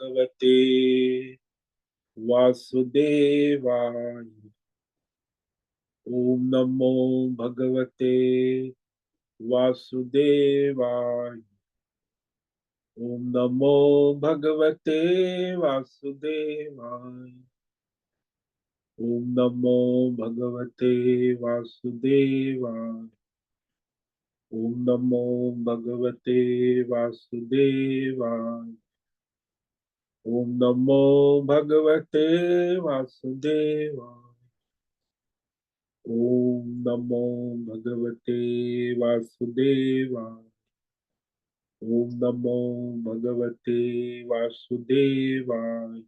भगवते वासुदेवाय। ओम नमो भगवते वासुदेवाय। ओम नमो भगवते वासुदेवाय। ओम नमो भगवते वासुदेवाय। ओम नमो भगवते वासुदेवाय। ओम नमो भगवते वासुदेवाय। ओम नमो भगवते वासुदेवाय। ओम नमो भगवते वासुदेवाय।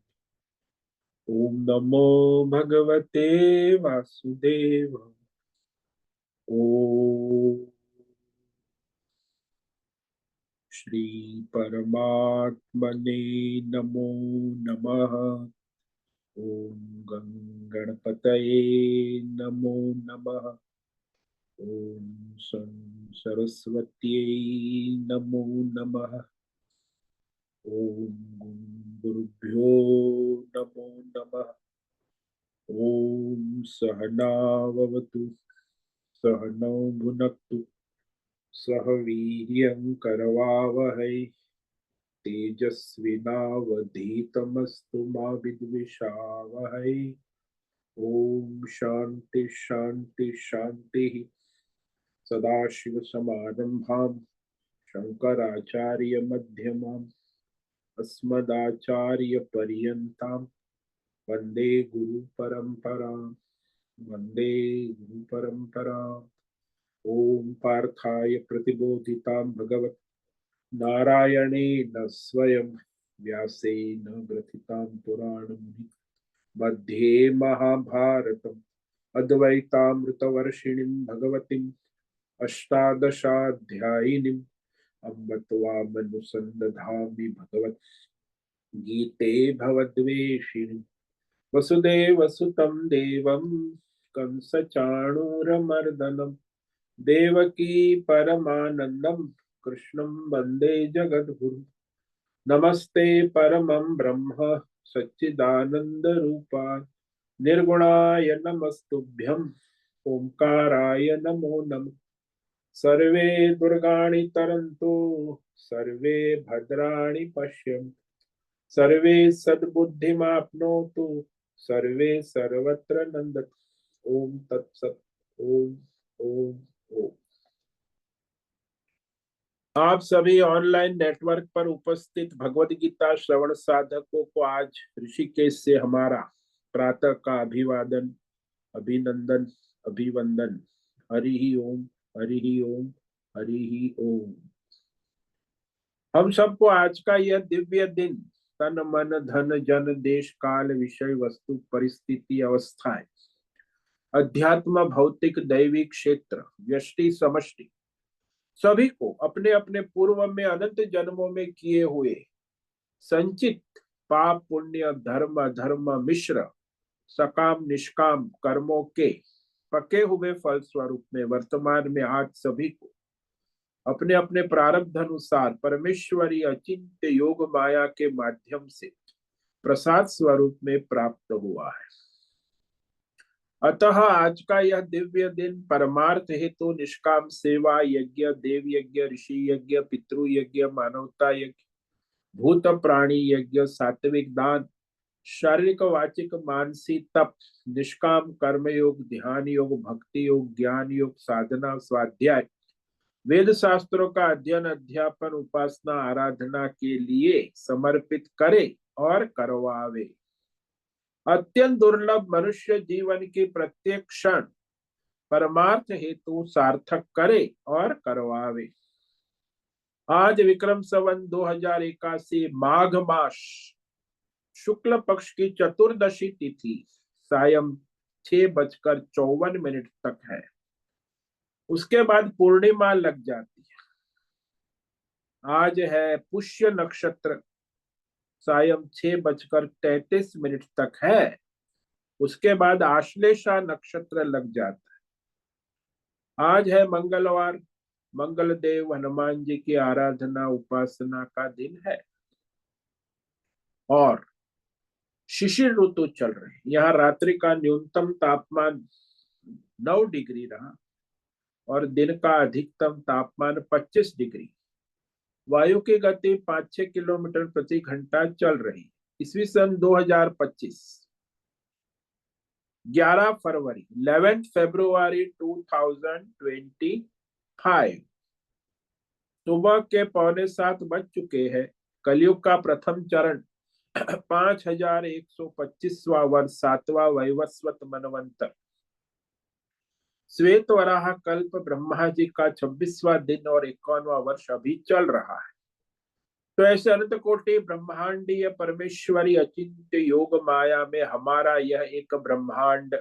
ओम नमो भगवते वासुदेवाय। ओम श्री परमात्मने नमो नमः। ओम गणपतये नमो नमः। ओम सरस्वत्यै नमो नमः। ओम गुरुभ्यो नमो नमः। ओम सहनाववतु सहनौ भुनक्तु सह वीर्यं करवावहै तेजस्विनावधीतमस्तु मा विद्विषावहै। ओम शांति शांति शांति। सदाशिवसमारम्भां शंकराचार्यमध्यमाम् अस्मदाचार्यपर्यन्तां वन्दे गुरुपरम्परां। वन्दे गुरुपरम्पराम्। ओम पार्थाय प्रतिबोधितां भगवत् नारायणेन स्वयं व्यासेन ग्रथितां पुराणमुनि मध्ये महाभारतम् अद्वैतामृतवर्षिणीं भगवतीम् अष्टादशाध्यायिनीम् अम्ब त्वामनुसन्दधामि भगवत् गीते भवद्वेषिणीम्। वसुदेवसुतं देवं कंसचाणूरमर्दनं देवकी परमानन्दं कृष्णं वन्दे जगद्गुरुं। नमस्ते परमं ब्रह्म सच्चिदानन्दरूपाय निर्गुणाय नमस्तुभ्यं ओंकाराय नमो नमः। सर्वे दुर्गाणि तरन्तु सर्वे भद्राणि पश्यन्तु सर्वे सद्बुद्धिमाप्नोतु सर्वे सर्वत्र नन्दतु। ओम तत्सत। ओम ओम ओम। आप सभी ऑनलाइन नेटवर्क पर उपस्थित भगवद गीता श्रवण साधकों को आज ऋषिकेश से हमारा प्रातः का अभिवादन अभिनंदन अभिवंदन। हरि ही ओम हरि ही ओम हरि ही ओम। हम सबको आज का यह दिव्य दिन तन मन धन जन देश काल विषय वस्तु परिस्थिति अवस्थाएं अध्यात्म भौतिक दैविक क्षेत्र व्यष्टि समष्टि सभी को अपने अपने पूर्व में अनंत जन्मों में किए हुए संचित पाप पुण्य धर्म अधर्म मिश्र सकाम निष्काम कर्मों के पके हुए फल स्वरूप में वर्तमान में आज सभी को अपने अपने प्रारब्ध अनुसार परमेश्वरी अचिंत्य योग माया के माध्यम से प्रसाद स्वरूप में प्राप्त हुआ है। अतः आज का यह दिव्य दिन परमार्थ हेतु निष्काम सेवा यज्ञ देव यज्ञ ऋषि यज्ञ पितृ यज्ञ मानवता यज्ञ भूत प्राणी यज्ञ सात्विक दान शारीरिक वाचिक मानसिक तप निष्काम कर्म योग ध्यान योग भक्ति योग ज्ञान योग साधना स्वाध्याय वेद शास्त्रों का अध्ययन अध्यापन उपासना आराधना के लिए समर्पित करे और करवावे। अत्यंत दुर्लभ मनुष्य जीवन की प्रत्येक क्षण परमार्थ हेतु सार्थक करे और करवावे। आज विक्रम संवत 2081 माघ मास शुक्ल पक्ष की चतुर्दशी तिथि सायं 6:54 तक है। उसके बाद पूर्णिमा लग जाती है। आज है पुष्य नक्षत्र सायं 6:33 तक है। उसके बाद आश्लेषा नक्षत्र लग जाता है। आज है मंगलवार। मंगल देव हनुमान जी की आराधना उपासना का दिन है। और शिशिर ऋतु चल रही। यहाँ रात्रि का न्यूनतम तापमान 9 डिग्री रहा और दिन का अधिकतम तापमान 25 डिग्री। वायु की गति 5-6 किलोमीटर प्रति घंटा चल रही। ईस्वी सन 2025, 11 फरवरी 11 फरवरी 2025, सुबह के 6:45 बज चुके हैं। कलयुग का प्रथम चरण 5125वां वर्ष, 7वां वैवस्वत मनवंतर। श्वेत वराह कल्प ब्रह्मा जी का 26वां दिन और 51वां वर्ष अभी चल रहा है। तो ऐसे अनंत कोटि ब्रह्मांडीय परमेश्वरी अचिंत्य योग माया में हमारा यह एक ब्रह्मांड,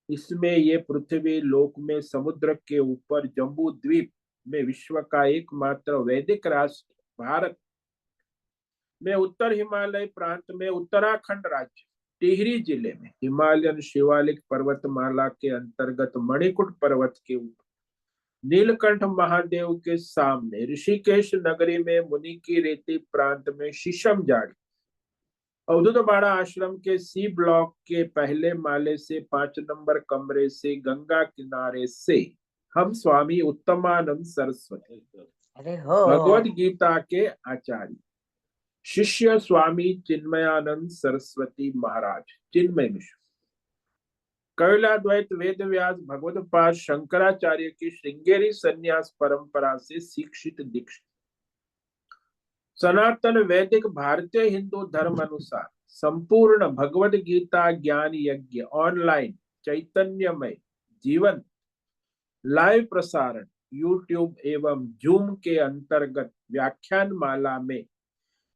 इसमें ये पृथ्वी लोक में समुद्र के ऊपर जम्बू द्वीप में विश्व का एकमात्र वैदिक राष्ट्र भारत में उत्तर हिमालय प्रांत में उत्तराखंड राज्य टिहरी जिले में हिमालयन शिवालिक पर्वतमाला के अंतर्गत मणिकुट पर्वत के ऊपर नीलकंठ महादेव के सामने ऋषिकेश नगरी में मुनि की रेती प्रांत में शीशम जाड़ी अवधूतवाड़ा आश्रम के सी ब्लॉक के पहले माले से 5 नंबर कमरे से गंगा किनारे से हम स्वामी उत्तमानंद सरस्वती अरे हो भगवद गीता के आचार्य शिष्य स्वामी चिन्मयानंद सरस्वती महाराज चिन्मय मिश्र कैलाद्वैत वेद व्यास भगवतपाद शंकराचार्य की श्रृंगेरी संन्यास परंपरा से शिक्षित दीक्षित सनातन वैदिक भारतीय हिंदू धर्म अनुसार संपूर्ण भगवद गीता ज्ञान यज्ञ ऑनलाइन चैतन्यमय जीवन लाइव प्रसारण यूट्यूब एवं जूम के अंतर्गत व्याख्यान माला में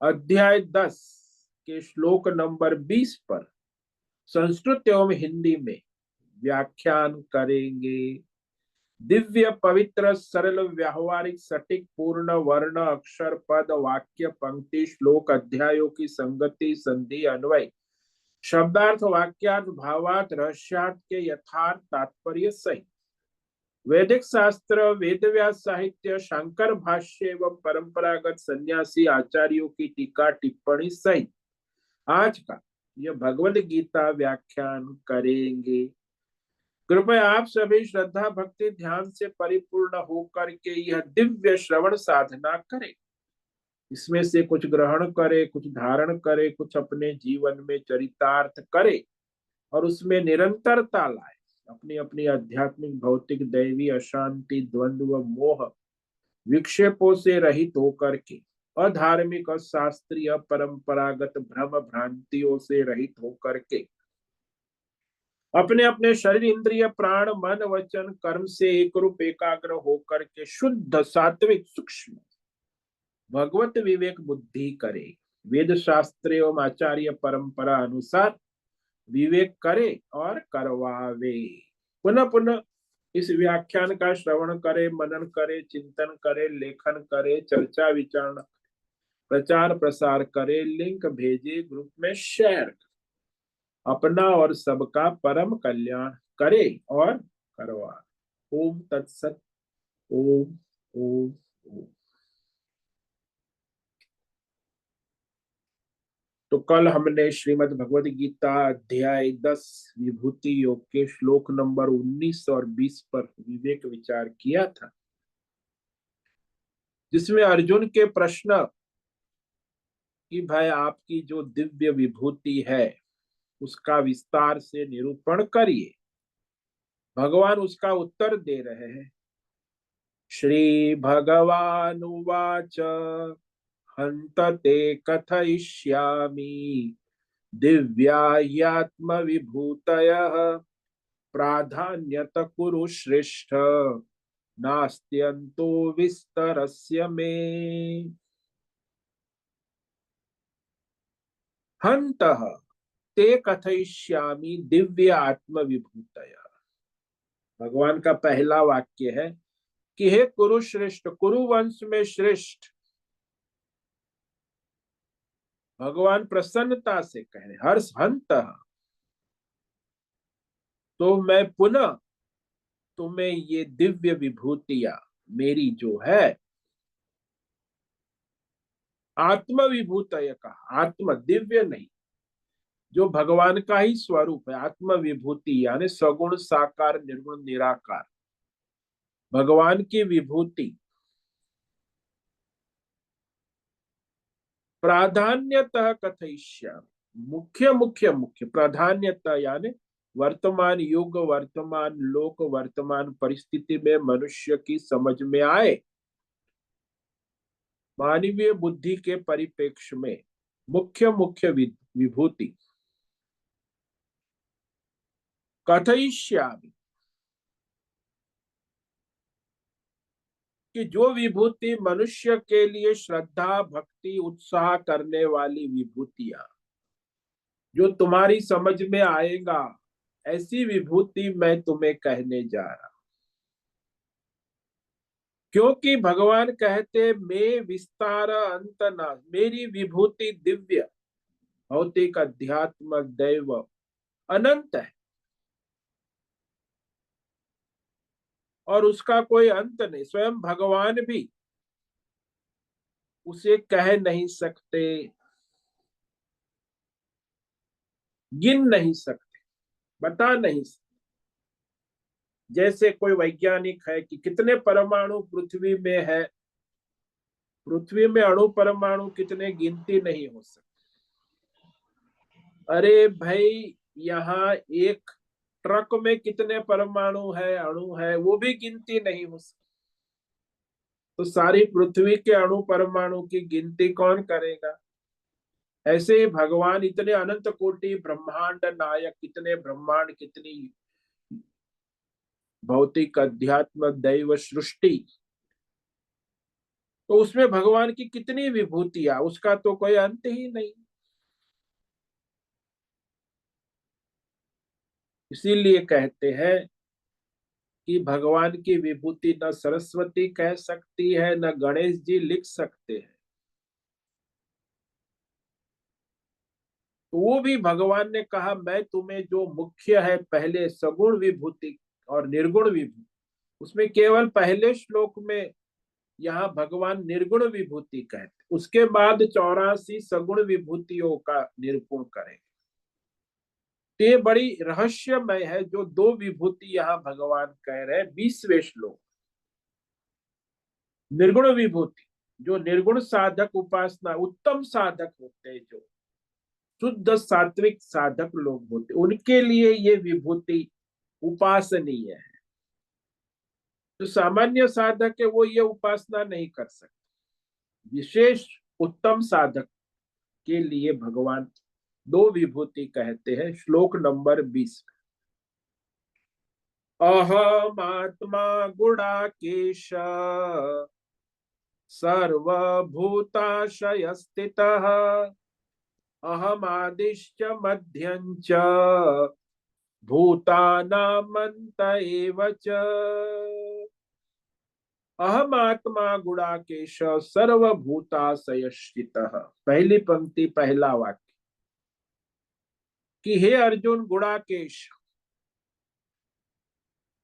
अध्याय 10 के श्लोक नंबर 20 पर संस्कृत एवं हिंदी में व्याख्यान करेंगे। दिव्य पवित्र सरल व्यावहारिक सटीक पूर्ण वर्ण अक्षर पद वाक्य पंक्ति श्लोक अध्यायों की संगति संधि अन्वय शब्दार्थ वाक्यार्थ भावार्थ रहस्यार्थ के यथार्थ तात्पर्य सहित वैदिक शास्त्र वेदव्यास साहित्य शंकर भाष्य एवं परंपरागत सन्यासी आचार्यों की टीका टिप्पणी सहित आज का यह भगवद गीता व्याख्यान करेंगे। कृपया आप सभी श्रद्धा भक्ति ध्यान से परिपूर्ण होकर के यह दिव्य श्रवण साधना करें। इसमें से कुछ ग्रहण करे, कुछ धारण करे, कुछ अपने जीवन में चरितार्थ करे और उसमें निरंतरता लाए। अपनी अपनी आध्यात्मिक भौतिक दैवी अशांति द्वंद्व मोह विक्षेपों से रहित होकर के अधार्मिक और शास्त्रीय परंपरागत भ्रम भ्रांतियों से रहित होकर के अपने अपने शरीर इंद्रिय प्राण मन वचन कर्म से एक रूप एकाग्र होकर के शुद्ध सात्विक सूक्ष्म भगवत विवेक बुद्धि करे। वेद शास्त्र एवं आचार्य परंपरा अनुसार विवेक करे और करवावे। पुनः पुनः इस व्याख्यान का श्रवण करे, मनन करे, चिंतन करे, लेखन करे, चर्चा विचार प्रचार प्रसार करे, लिंक भेजे, ग्रुप में शेयर करे, अपना और सबका परम कल्याण करे और करवा। ओम तत्सत। ओम ओम ओम। तो कल हमने श्रीमद् भगवद गीता अध्याय 10 विभूति योग के श्लोक नंबर 19 और 20 पर विवेक विचार किया था, जिसमें अर्जुन के प्रश्न कि भाई आपकी जो दिव्य विभूति है उसका विस्तार से निरूपण करिए। भगवान उसका उत्तर दे रहे हैं। श्री भगवान उवाच हंत ते कथयिष्यामि दिव्याह्यात्म विभूतयः प्राधान्यत कुरु श्रेष्ठ नास्त्यन्तो विस्तरस्य मे। हन्तः ते कथयिष्यामि दिव्य आत्म विभूतयः। भगवान का पहला वाक्य है कि हे कुरु श्रेष्ठ, कुरु वंश में श्रेष्ठ। भगवान प्रसन्नता से कहे हर्ष हंत, तो मैं पुनः तुम्हें ये दिव्य विभूतियां मेरी जो है आत्म विभूतय का, आत्म दिव्य नहीं, जो भगवान का ही स्वरूप है, आत्म विभूति यानी सगुण साकार निर्गुण निराकार भगवान की विभूति। प्राधान्यतः कथयिष्यामि, मुख्य मुख्य मुख्य प्राधान्यतः यानी वर्तमान युग, वर्तमान लोक, वर्तमान परिस्थिति में मनुष्य की समझ में आए, मानवीय बुद्धि के परिप्रेक्ष्य में मुख्य मुख्य विभूति कथयिष्यामि, कि जो विभूति मनुष्य के लिए श्रद्धा भक्ति उत्साह करने वाली विभूतियां, जो तुम्हारी समझ में आएगा, ऐसी विभूति मैं तुम्हें कहने जा रहा। क्योंकि भगवान कहते मैं विस्तार अंत न, मेरी विभूति दिव्य भौतिक अध्यात्म दैव अनंत है और उसका कोई अंत नहीं। स्वयं भगवान भी उसे कह नहीं सकते, गिन नहीं सकते, बता नहीं सकते। जैसे कोई वैज्ञानिक है कि कितने परमाणु पृथ्वी में है, पृथ्वी में अणु परमाणु कितने, गिनती नहीं हो सकती। अरे भाई, यहाँ एक ट्रक में कितने परमाणु है, अणु है, वो भी गिनती नहीं हो सकती। तो सारी पृथ्वी के अणु परमाणु की गिनती कौन करेगा? ऐसे ही भगवान इतने अनंत कोटि ब्रह्मांड नायक, कितने ब्रह्मांड, कितनी भौतिक अध्यात्म दैव सृष्टि, तो उसमें भगवान की कितनी विभूतियां, उसका तो कोई अंत ही नहीं। इसीलिए कहते हैं कि भगवान की विभूति न सरस्वती कह सकती है, न गणेश जी लिख सकते हैं। तो वो भी भगवान ने कहा मैं तुम्हें जो मुख्य है, पहले सगुण विभूति और निर्गुण विभूति, उसमें केवल पहले श्लोक में यहाँ भगवान निर्गुण विभूति कहते, उसके बाद 84 सगुण विभूतियों का निरूपण करें। तो ये बड़ी रहस्यमय है जो दो विभूति यहाँ भगवान कह रहे हैं 20वें श्लोक। निर्गुण विभूति, जो निर्गुण साधक उपासना उत्तम साधक होते हैं, जो शुद्ध सात्विक साधक लोग होते, उनके लिए ये विभूति उपासनीय है। जो सामान्य साधक है वो ये उपासना नहीं कर सकते। विशेष उत्तम साधक के लिए भगवान दो विभूति कहते हैं। श्लोक नंबर 20, अहमात्मा गुणाकेश सर्वभूताशय स्थितः अहमादिश्च मध्यञ्च भूतानामन्त एव च। अहमात्मा गुणाकेश सर्वभूताशय स्थितः, पहली पंक्ति पहला वाक्य, कि हे अर्जुन गुणाकेश,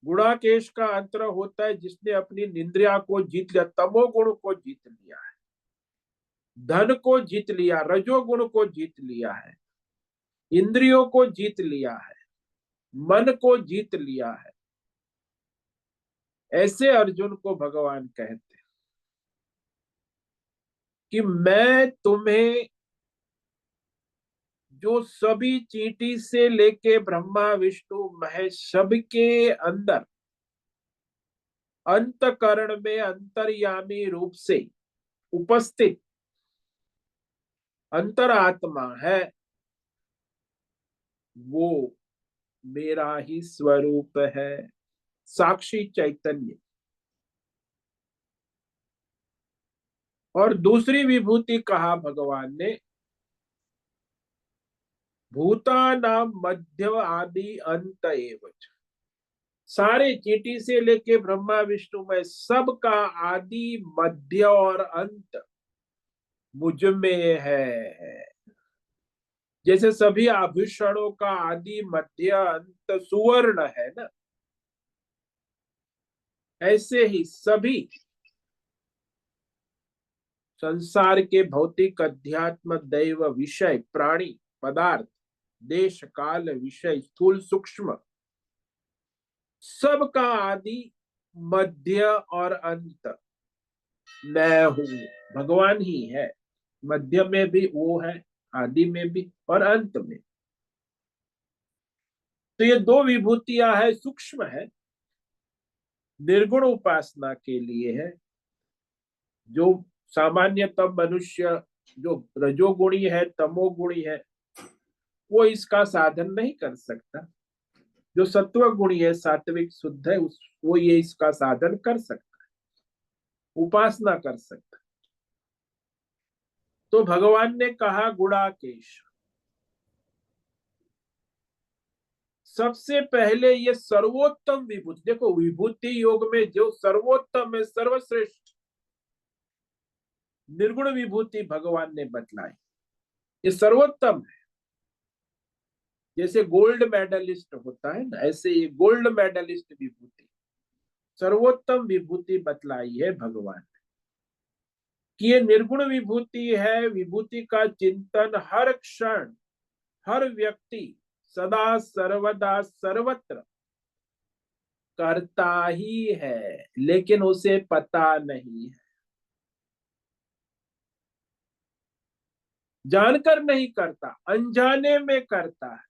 गुणाकेश का अंतर होता है जिसने अपनी निंद्रिया को जीत लिया, तमोगुण को जीत लिया है, धन को जीत लिया, रजोगुण को जीत लिया है, इंद्रियों को जीत लिया है, मन को जीत लिया है। ऐसे अर्जुन को भगवान कहते हैं कि मैं तुम्हें जो सभी चींटी से लेके ब्रह्मा विष्णु महेश सबके अंदर अंतकरण में अंतर्यामी रूप से उपस्थित अंतरात्मा है, वो मेरा ही स्वरूप है, साक्षी चैतन्य। और दूसरी विभूति कहा भगवान ने, भूतानाम मध्य आदि अंत एव च, सारे चींटी से लेके ब्रह्मा विष्णु में सबका आदि मध्य और अंत मुझ में है। जैसे सभी आभूषणों का आदि मध्य अंत सुवर्ण है ना, ऐसे ही सभी संसार के भौतिक अध्यात्म दैव विषय प्राणी पदार्थ देश काल विषय स्थूल सूक्ष्म सबका आदि मध्य और अंत मैं हूं भगवान ही है। मध्य में भी वो है, आदि में भी और अंत में। तो ये दो विभूतियां है, सूक्ष्म है, निर्गुण उपासना के लिए है। जो सामान्यतम मनुष्य जो रजोगुणी है तमोगुणी है वो इसका साधन नहीं कर सकता। जो सत्व गुणी है सात्विक शुद्ध है वो ये इसका साधन कर सकता है, उपासना कर सकता है। तो भगवान ने कहा गुणाकेश, सबसे पहले ये सर्वोत्तम विभूति। देखो विभूति योग में जो सर्वोत्तम है सर्वश्रेष्ठ निर्गुण विभूति भगवान ने बतलाई, ये सर्वोत्तम है। जैसे गोल्ड मेडलिस्ट होता है ना, ऐसे ये गोल्ड मेडलिस्ट विभूति सर्वोत्तम विभूति बतलाई है भगवान कि ये निर्गुण विभूति है। विभूति का चिंतन हर क्षण हर व्यक्ति सदा सर्वदा सर्वत्र करता ही है, लेकिन उसे पता नहीं है, जानकर नहीं करता, अनजाने में करता है।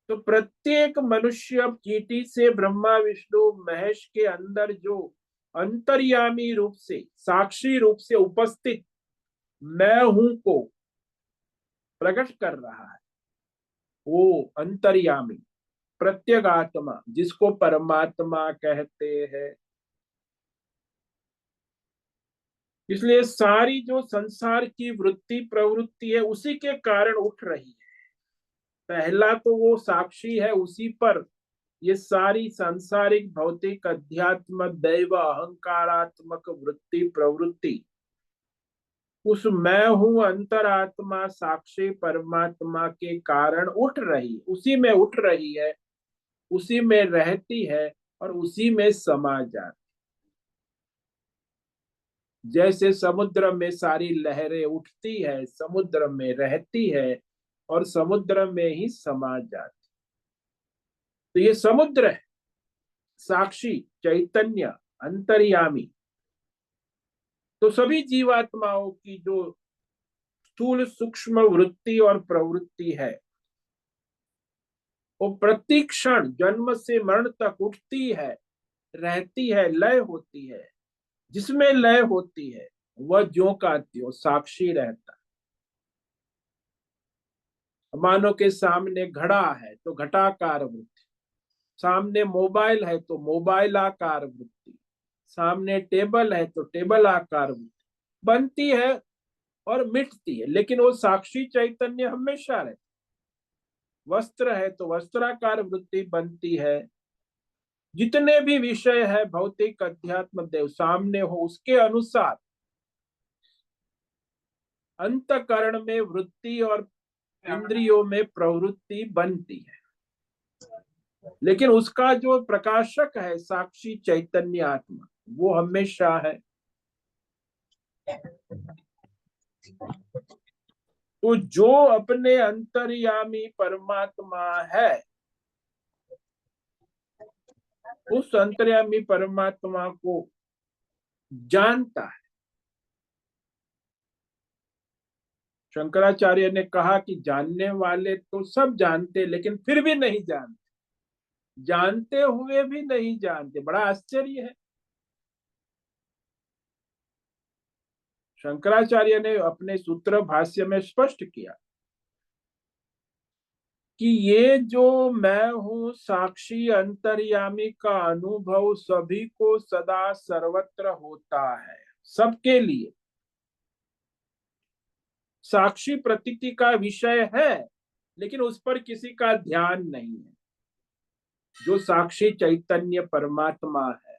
तो प्रत्येक मनुष्य चींटी से ब्रह्मा विष्णु महेश के अंदर जो अंतर्यामी रूप से साक्षी रूप से उपस्थित मैं हूं को प्रकट कर रहा है, वो अंतर्यामी प्रत्यगात्मा जिसको परमात्मा कहते हैं। इसलिए सारी जो संसार की वृत्ति प्रवृत्ति है उसी के कारण उठ रही है। पहला तो वो साक्षी है, उसी पर ये सारी सांसारिक भौतिक अध्यात्म दैव अहंकारात्मक वृत्ति प्रवृत्ति उस मैं हूं अंतरात्मा साक्षी परमात्मा के कारण उठ रही, उसी में उठ रही है, उसी में रहती है और उसी में समा जाती। जैसे समुद्र में सारी लहरें उठती है, समुद्र में रहती है और समुद्र में ही समा जाती। तो ये समुद्र है, साक्षी चैतन्य अंतर्यामी। तो सभी जीवात्माओं की जो स्थूल सूक्ष्म वृत्ति और प्रवृत्ति है वो प्रति क्षण जन्म से मरण तक उठती है, रहती है, लय होती है। जिसमें लय होती है वह ज्यों का त्यों साक्षी रहता है। मानो के सामने घड़ा है तो घटाकार वृत्ति, सामने मोबाइल है तो मोबाइल आकार वृत्ति, सामने टेबल है तो टेबल आकार वृत्ति बनती है और मिटती है, लेकिन वो साक्षी चैतन्य हमेशा रहता। वस्त्र है तो वस्त्राकार वृत्ति बनती है। जितने भी विषय है भौतिक अध्यात्म देव सामने हो उसके अनुसार अंतकरण में वृत्ति और इंद्रियों में प्रवृत्ति बनती है। लेकिन उसका जो प्रकाशक है साक्षी चैतन्य आत्मा वो हमेशा है। तो जो अपने अंतर्यामी परमात्मा है उस अंतर्यामी परमात्मा को जानता है। शंकराचार्य ने कहा कि जानने वाले तो सब जानते लेकिन फिर भी नहीं जानते, जानते हुए भी नहीं जानते। बड़ा आश्चर्य है। शंकराचार्य ने अपने सूत्र भाष्य में स्पष्ट किया कि ये जो मैं हूं साक्षी अंतर्यामी का अनुभव सभी को सदा सर्वत्र होता है, सबके लिए साक्षी प्रतीति का विषय है, लेकिन उस पर किसी का ध्यान नहीं है। जो साक्षी चैतन्य परमात्मा है,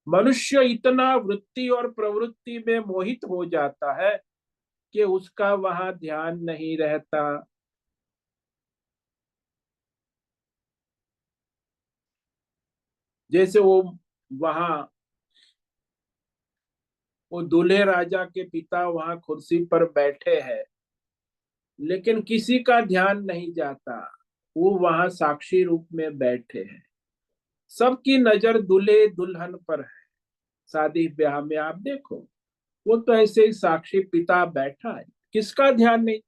मनुष्य इतना वृत्ति और प्रवृत्ति में मोहित हो जाता है कि उसका वहां ध्यान नहीं रहता। जैसे वो वहां वो दूल्हे राजा के पिता वहां कुर्सी पर बैठे हैं, लेकिन किसी का ध्यान नहीं जाता, वो वहां साक्षी रूप में बैठे हैं। सबकी नजर दूल्हे दुल्हन पर है। शादी ब्याह में आप देखो, वो तो ऐसे ही साक्षी पिता बैठा है, किसका ध्यान नहीं।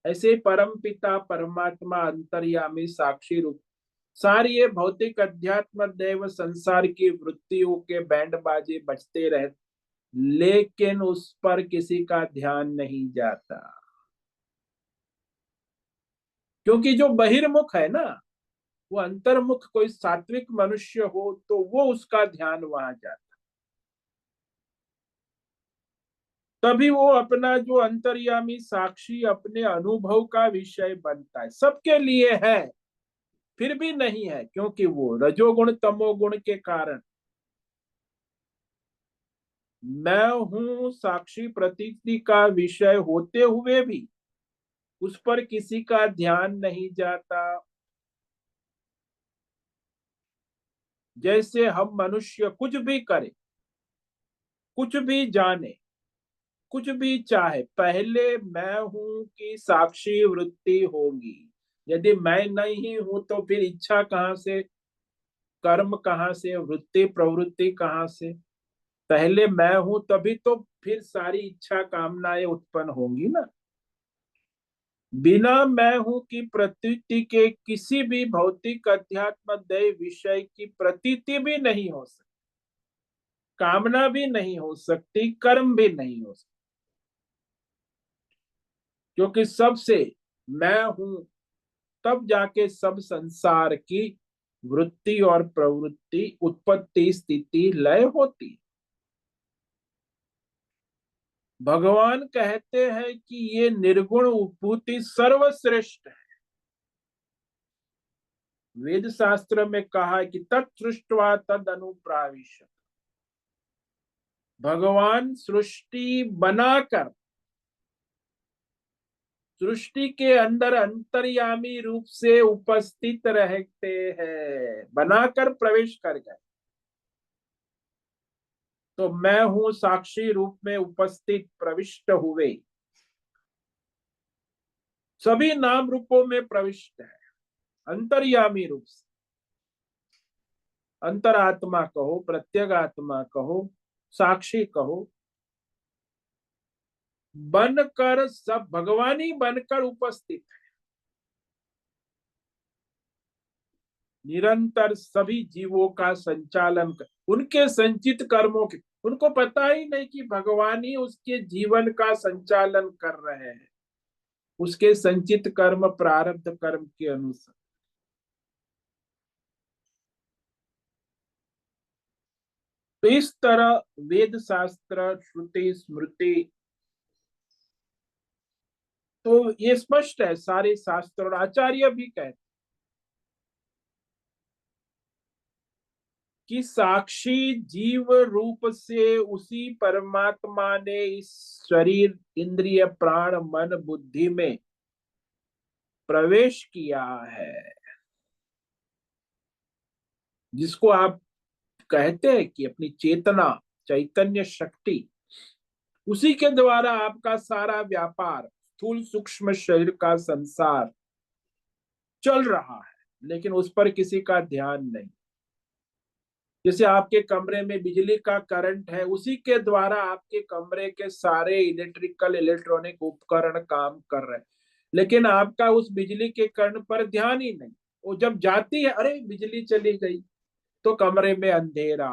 ऐसे ही परम पिता परमात्मा अंतर्यामी साक्षी रूप, सारी ये भौतिक अध्यात्म देव संसार की वृत्तियों के बैंड बाजे बजते रहे, लेकिन उस पर किसी का ध्यान नहीं जाता। क्योंकि जो बहिर्मुख है ना, वो अंतर्मुख कोई सात्विक मनुष्य हो तो वो उसका ध्यान वहां जाता, तभी वो अपना जो अंतर्यामी साक्षी अपने अनुभव का विषय बनता है। सबके लिए है, फिर भी नहीं है, क्योंकि वो रजोगुण तमोगुण के कारण। मैं हूं साक्षी प्रतीति का विषय होते हुए भी उस पर किसी का ध्यान नहीं जाता। जैसे हम मनुष्य कुछ भी करे, कुछ भी जाने, कुछ भी चाहे, पहले मैं हूं की साक्षी वृत्ति होगी। यदि मैं नहीं हूं तो फिर इच्छा कहां से, कर्म कहां से, वृत्ति प्रवृत्ति कहां से। पहले मैं हूं तभी तो फिर सारी इच्छा कामनाएं उत्पन्न होंगी ना। बिना मैं हूं की प्रतीति के किसी भी भौतिक अध्यात्म दैव विषय की प्रतीति भी नहीं हो सकती, कामना भी नहीं हो सकती, कर्म भी नहीं हो सकती। क्योंकि सबसे मैं हूं, तब जाके सब संसार की वृत्ति और प्रवृत्ति उत्पत्ति स्थिति लय होती। भगवान कहते हैं कि ये निर्गुण उपभूति सर्वश्रेष्ठ है। वेद शास्त्र में कहा है कि तत्सृष्टवा तद अनुप्राविशत। भगवान सृष्टि बनाकर, सृष्टि के अंदर अंतर्यामी रूप से उपस्थित रहते हैं, बनाकर प्रवेश कर गए। तो मैं हूं साक्षी रूप में उपस्थित प्रविष्ट हुए, सभी नाम रूपों में प्रविष्ट है, अंतर्यामी रूप से। अंतरात्मा कहो, प्रत्यगात्मा कहो, साक्षी कहो, बनकर सब भगवान ही बनकर उपस्थित है। निरंतर सभी जीवों का संचालन कर, उनके संचित कर्मों के, उनको पता ही नहीं कि भगवान ही उसके जीवन का संचालन कर रहे हैं, उसके संचित कर्म प्रारब्ध कर्म के अनुसार। तो इस तरह वेद शास्त्र श्रुति स्मृति, तो ये स्पष्ट है, सारे शास्त्र और आचार्य भी कहते कि साक्षी जीव रूप से उसी परमात्मा ने इस शरीर इंद्रिय प्राण मन बुद्धि में प्रवेश किया है। जिसको आप कहते हैं कि अपनी चेतना, चैतन्य शक्ति, उसी के द्वारा आपका सारा व्यापार, स्थूल सूक्ष्म शरीर का संसार चल रहा है, लेकिन उस पर किसी का ध्यान नहीं। जैसे आपके कमरे में बिजली का करंट है, उसी के द्वारा आपके कमरे के सारे इलेक्ट्रिकल इलेक्ट्रॉनिक उपकरण काम कर रहे हैं, लेकिन आपका उस बिजली के करंट पर ध्यान ही नहीं। वो जब जाती है, अरे बिजली चली गई, तो कमरे में अंधेरा।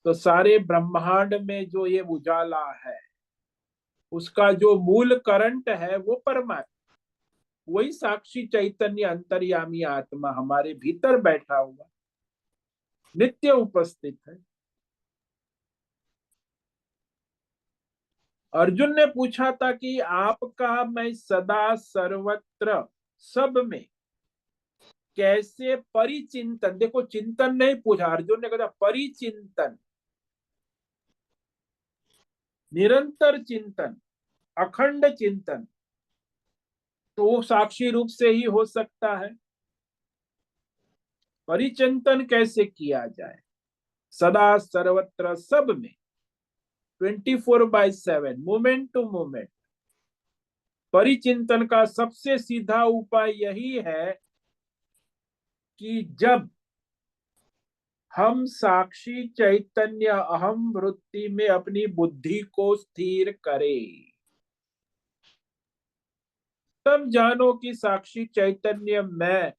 तो सारे ब्रह्मांड में जो ये उजाला है, उसका जो मूल करंट है वो परमात्मा, वही साक्षी चैतन्य अंतर्यामी आत्मा हमारे भीतर बैठा हुआ, नित्य उपस्थित है। अर्जुन ने पूछा था कि आपका मैं सदा सर्वत्र सब में कैसे परिचिंतन, देखो चिंतन नहीं पूछा, अर्जुन ने कहा परिचिंतन, निरंतर चिंतन, अखंड चिंतन, तो वो साक्षी रूप से ही हो सकता है। परिचिंतन कैसे किया जाए? सदा सर्वत्र सब में 24/7 मोमेंट टू मोमेंट परिचिंतन का सबसे सीधा उपाय यही है कि जब हम साक्षी चैतन्य अहम वृत्ति में अपनी बुद्धि को स्थिर करें, तब जानो कि साक्षी चैतन्य मैं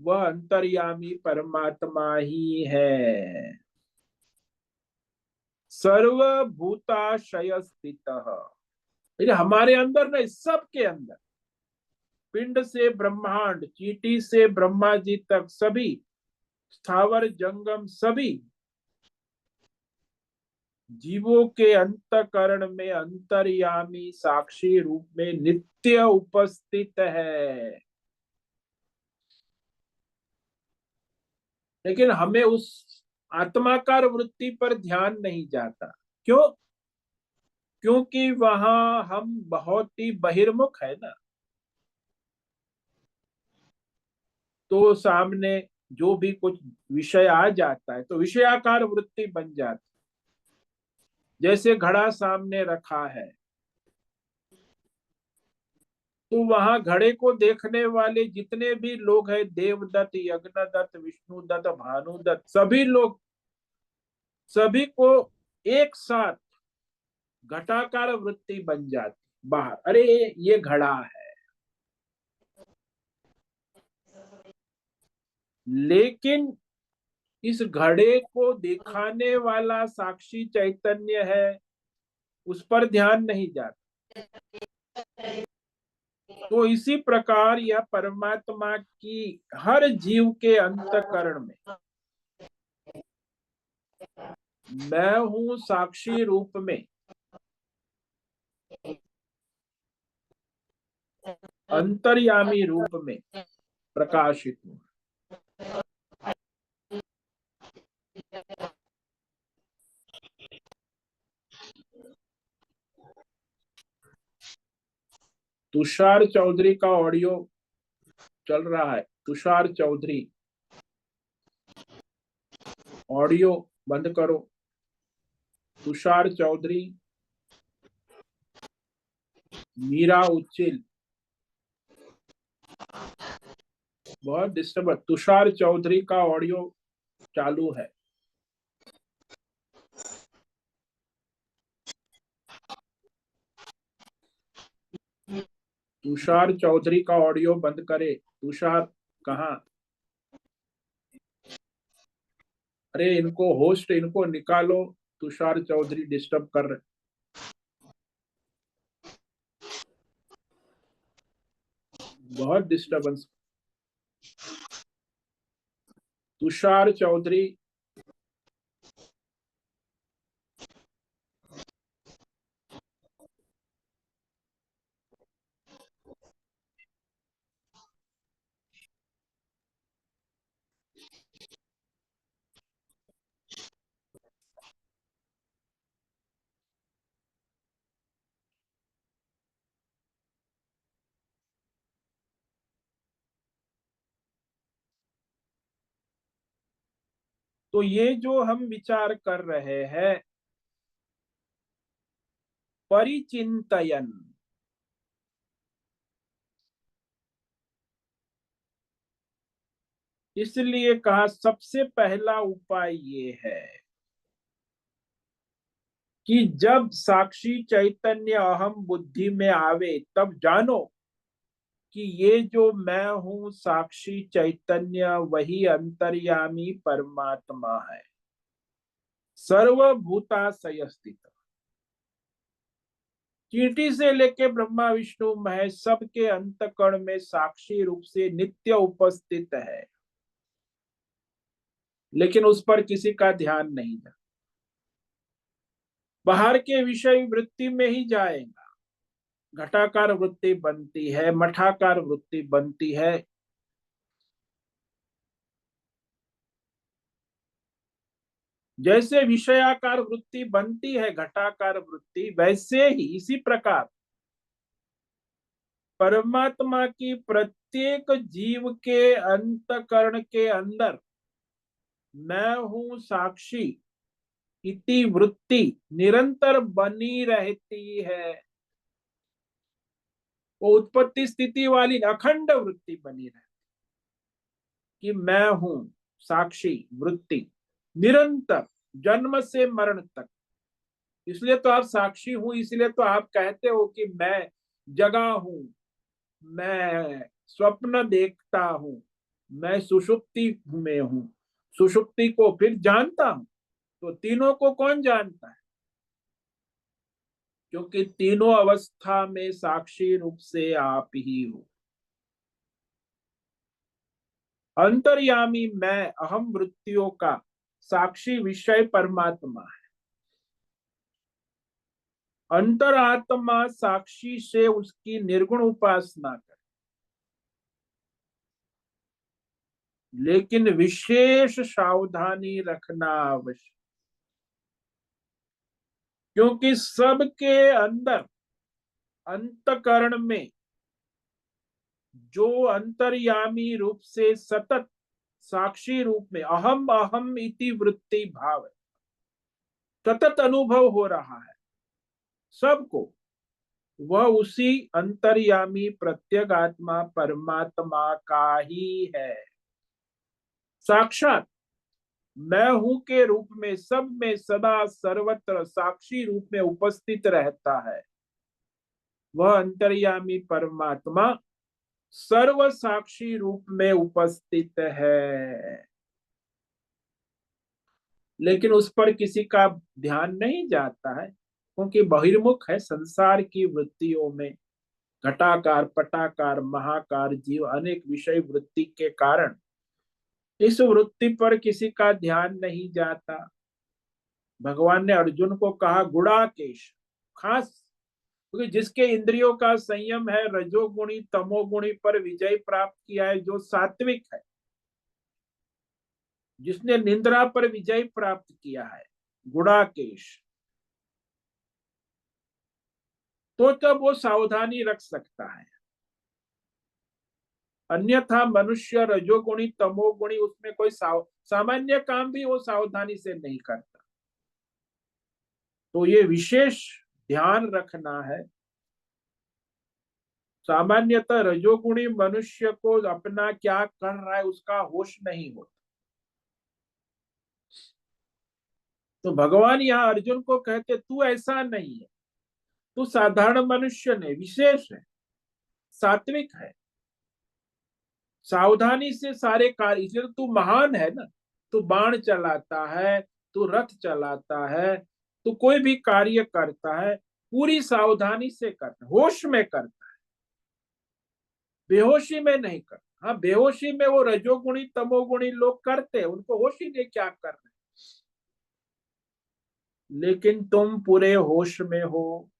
वह अंतर्यामी परमात्मा ही है, सर्वभूताशय स्थितः। हमारे अंदर नहीं, सबके अंदर, पिंड से ब्रह्मांड, चींटी से ब्रह्मा जी तक सभी स्थावर जंगम सभी जीवों के अंतकरण में अंतर्यामी साक्षी रूप में नित्य उपस्थित है। लेकिन हमें उस आत्माकार वृत्ति पर ध्यान नहीं जाता। क्यों? क्योंकि वहां हम बहुत ही बहिर्मुख है ना, तो सामने जो भी कुछ विषय आ जाता है तो विषयाकार वृत्ति बन जाती। जैसे घड़ा सामने रखा है तो वहां घड़े को देखने वाले जितने भी लोग हैं, देवदत्त, यज्ञदत्त, विष्णुदत्त, भानुदत्त, सभी लोग, सभी को एक साथ घटाकार वृत्ति बन जाती बाहर, अरे ये घड़ा है। लेकिन इस घड़े को दिखाने वाला साक्षी चैतन्य है, उस पर ध्यान नहीं जाता। तो इसी प्रकार यह परमात्मा की हर जीव के अंतकरण में मैं हूं साक्षी रूप में अंतर्यामी रूप में प्रकाशित हूं। तुषार चौधरी का ऑडियो चल रहा है। तुषार चौधरी, ऑडियो बंद करो। तुषार चौधरी, मीरा उच्चिल, बहुत डिस्टर्ब। तुषार चौधरी का ऑडियो चालू है। तुषार चौधरी का ऑडियो बंद करे। तुषार कहाँ? अरे इनको होस्ट, इनको निकालो। तुषार चौधरी डिस्टर्ब कर रहे। बहुत डिस्टर्बेंस। तुषार चौधरी, तो ये जो हम विचार कर रहे हैं परिचिंतयन, इसलिए कहा सबसे पहला उपाय ये है कि जब साक्षी चैतन्य अहम बुद्धि में आवे तब जानो कि ये जो मैं हूं साक्षी चैतन्य वही अंतर्यामी परमात्मा है, सर्वभूताशय स्थित। चींटी से लेके ब्रह्मा विष्णु महेश सबके अंतकण में साक्षी रूप से नित्य उपस्थित है, लेकिन उस पर किसी का ध्यान नहीं है। बाहर के विषय वृत्ति में ही जाएगा। घटाकार वृत्ति बनती है, मठाकार वृत्ति बनती है। जैसे विषयाकार वृत्ति बनती है घटाकार वृत्ति, वैसे ही इसी प्रकार परमात्मा की प्रत्येक जीव के अंतकरण के अंदर मैं हूं साक्षी इति वृत्ति निरंतर बनी रहती है। वो उत्पत्ति स्थिति वाली अखंड वृत्ति बनी रहती कि मैं हूं साक्षी वृत्ति निरंतर जन्म से मरण तक। इसलिए तो आप साक्षी हूं, इसलिए तो आप कहते हो कि मैं जगा हूं, मैं स्वप्न देखता हूं, मैं सुषुप्ति में हूं, सुषुप्ति को फिर जानता हूं। तो तीनों को कौन जानता है? क्योंकि तीनों अवस्था में साक्षी रूप से आप ही हो। अंतर्यामी मैं अहम वृत्तियों का साक्षी विषय परमात्मा है। अंतरात्मा साक्षी से उसकी निर्गुण उपासना करे, लेकिन विशेष सावधानी रखना आवश्यक, क्योंकि सबके अंदर अंतकरण में जो अंतर्यामी रूप से सतत साक्षी रूप में अहम अहम इति वृत्ति भाव है, सतत अनुभव हो रहा है सबको, वह उसी अंतर्यामी प्रत्येक आत्मा परमात्मा का ही है। साक्षात मैं हूं के रूप में सब में सदा सर्वत्र साक्षी रूप में उपस्थित रहता है। वह अंतर्यामी परमात्मा सर्व साक्षी रूप में उपस्थित है, लेकिन उस पर किसी का ध्यान नहीं जाता है, क्योंकि बहिर्मुख है संसार की वृत्तियों में। घटाकार पटाकार महाकार जीव अनेक विषय वृत्ति के कारण इस वृत्ति पर किसी का ध्यान नहीं जाता। भगवान ने अर्जुन को कहा गुणाकेश, खास क्योंकि जिसके इंद्रियों का संयम है, रजोगुणी तमोगुणी पर विजय प्राप्त किया है, जो सात्विक है, जिसने निंद्रा पर विजय प्राप्त किया है, गुणाकेश, तो तब वो सावधानी रख सकता है। अन्यथा मनुष्य रजोगुणी तमोगुणी उसमें कोई सामान्य काम भी वो सावधानी से नहीं करता। तो ये विशेष ध्यान रखना है। सामान्यतः रजोगुणी मनुष्य को अपना क्या कर रहा है उसका होश नहीं होता। तो भगवान यहाँ अर्जुन को कहते तू ऐसा नहीं है, तू साधारण मनुष्य नहीं, विशेष है, सात्विक है, सावधानी से सारे कार्य, इसलिए तो तू महान है ना। तू बाण चलाता है, तू रथ चलाता है, तू कोई भी कार्य करता है पूरी सावधानी से करता है, होश में करता है, बेहोशी में नहीं करता। हाँ, बेहोशी में वो रजोगुणी तमोगुणी लोग करते हैं, उनको होश ही नहीं क्या कर रहे, लेकिन तुम पूरे होश में हो,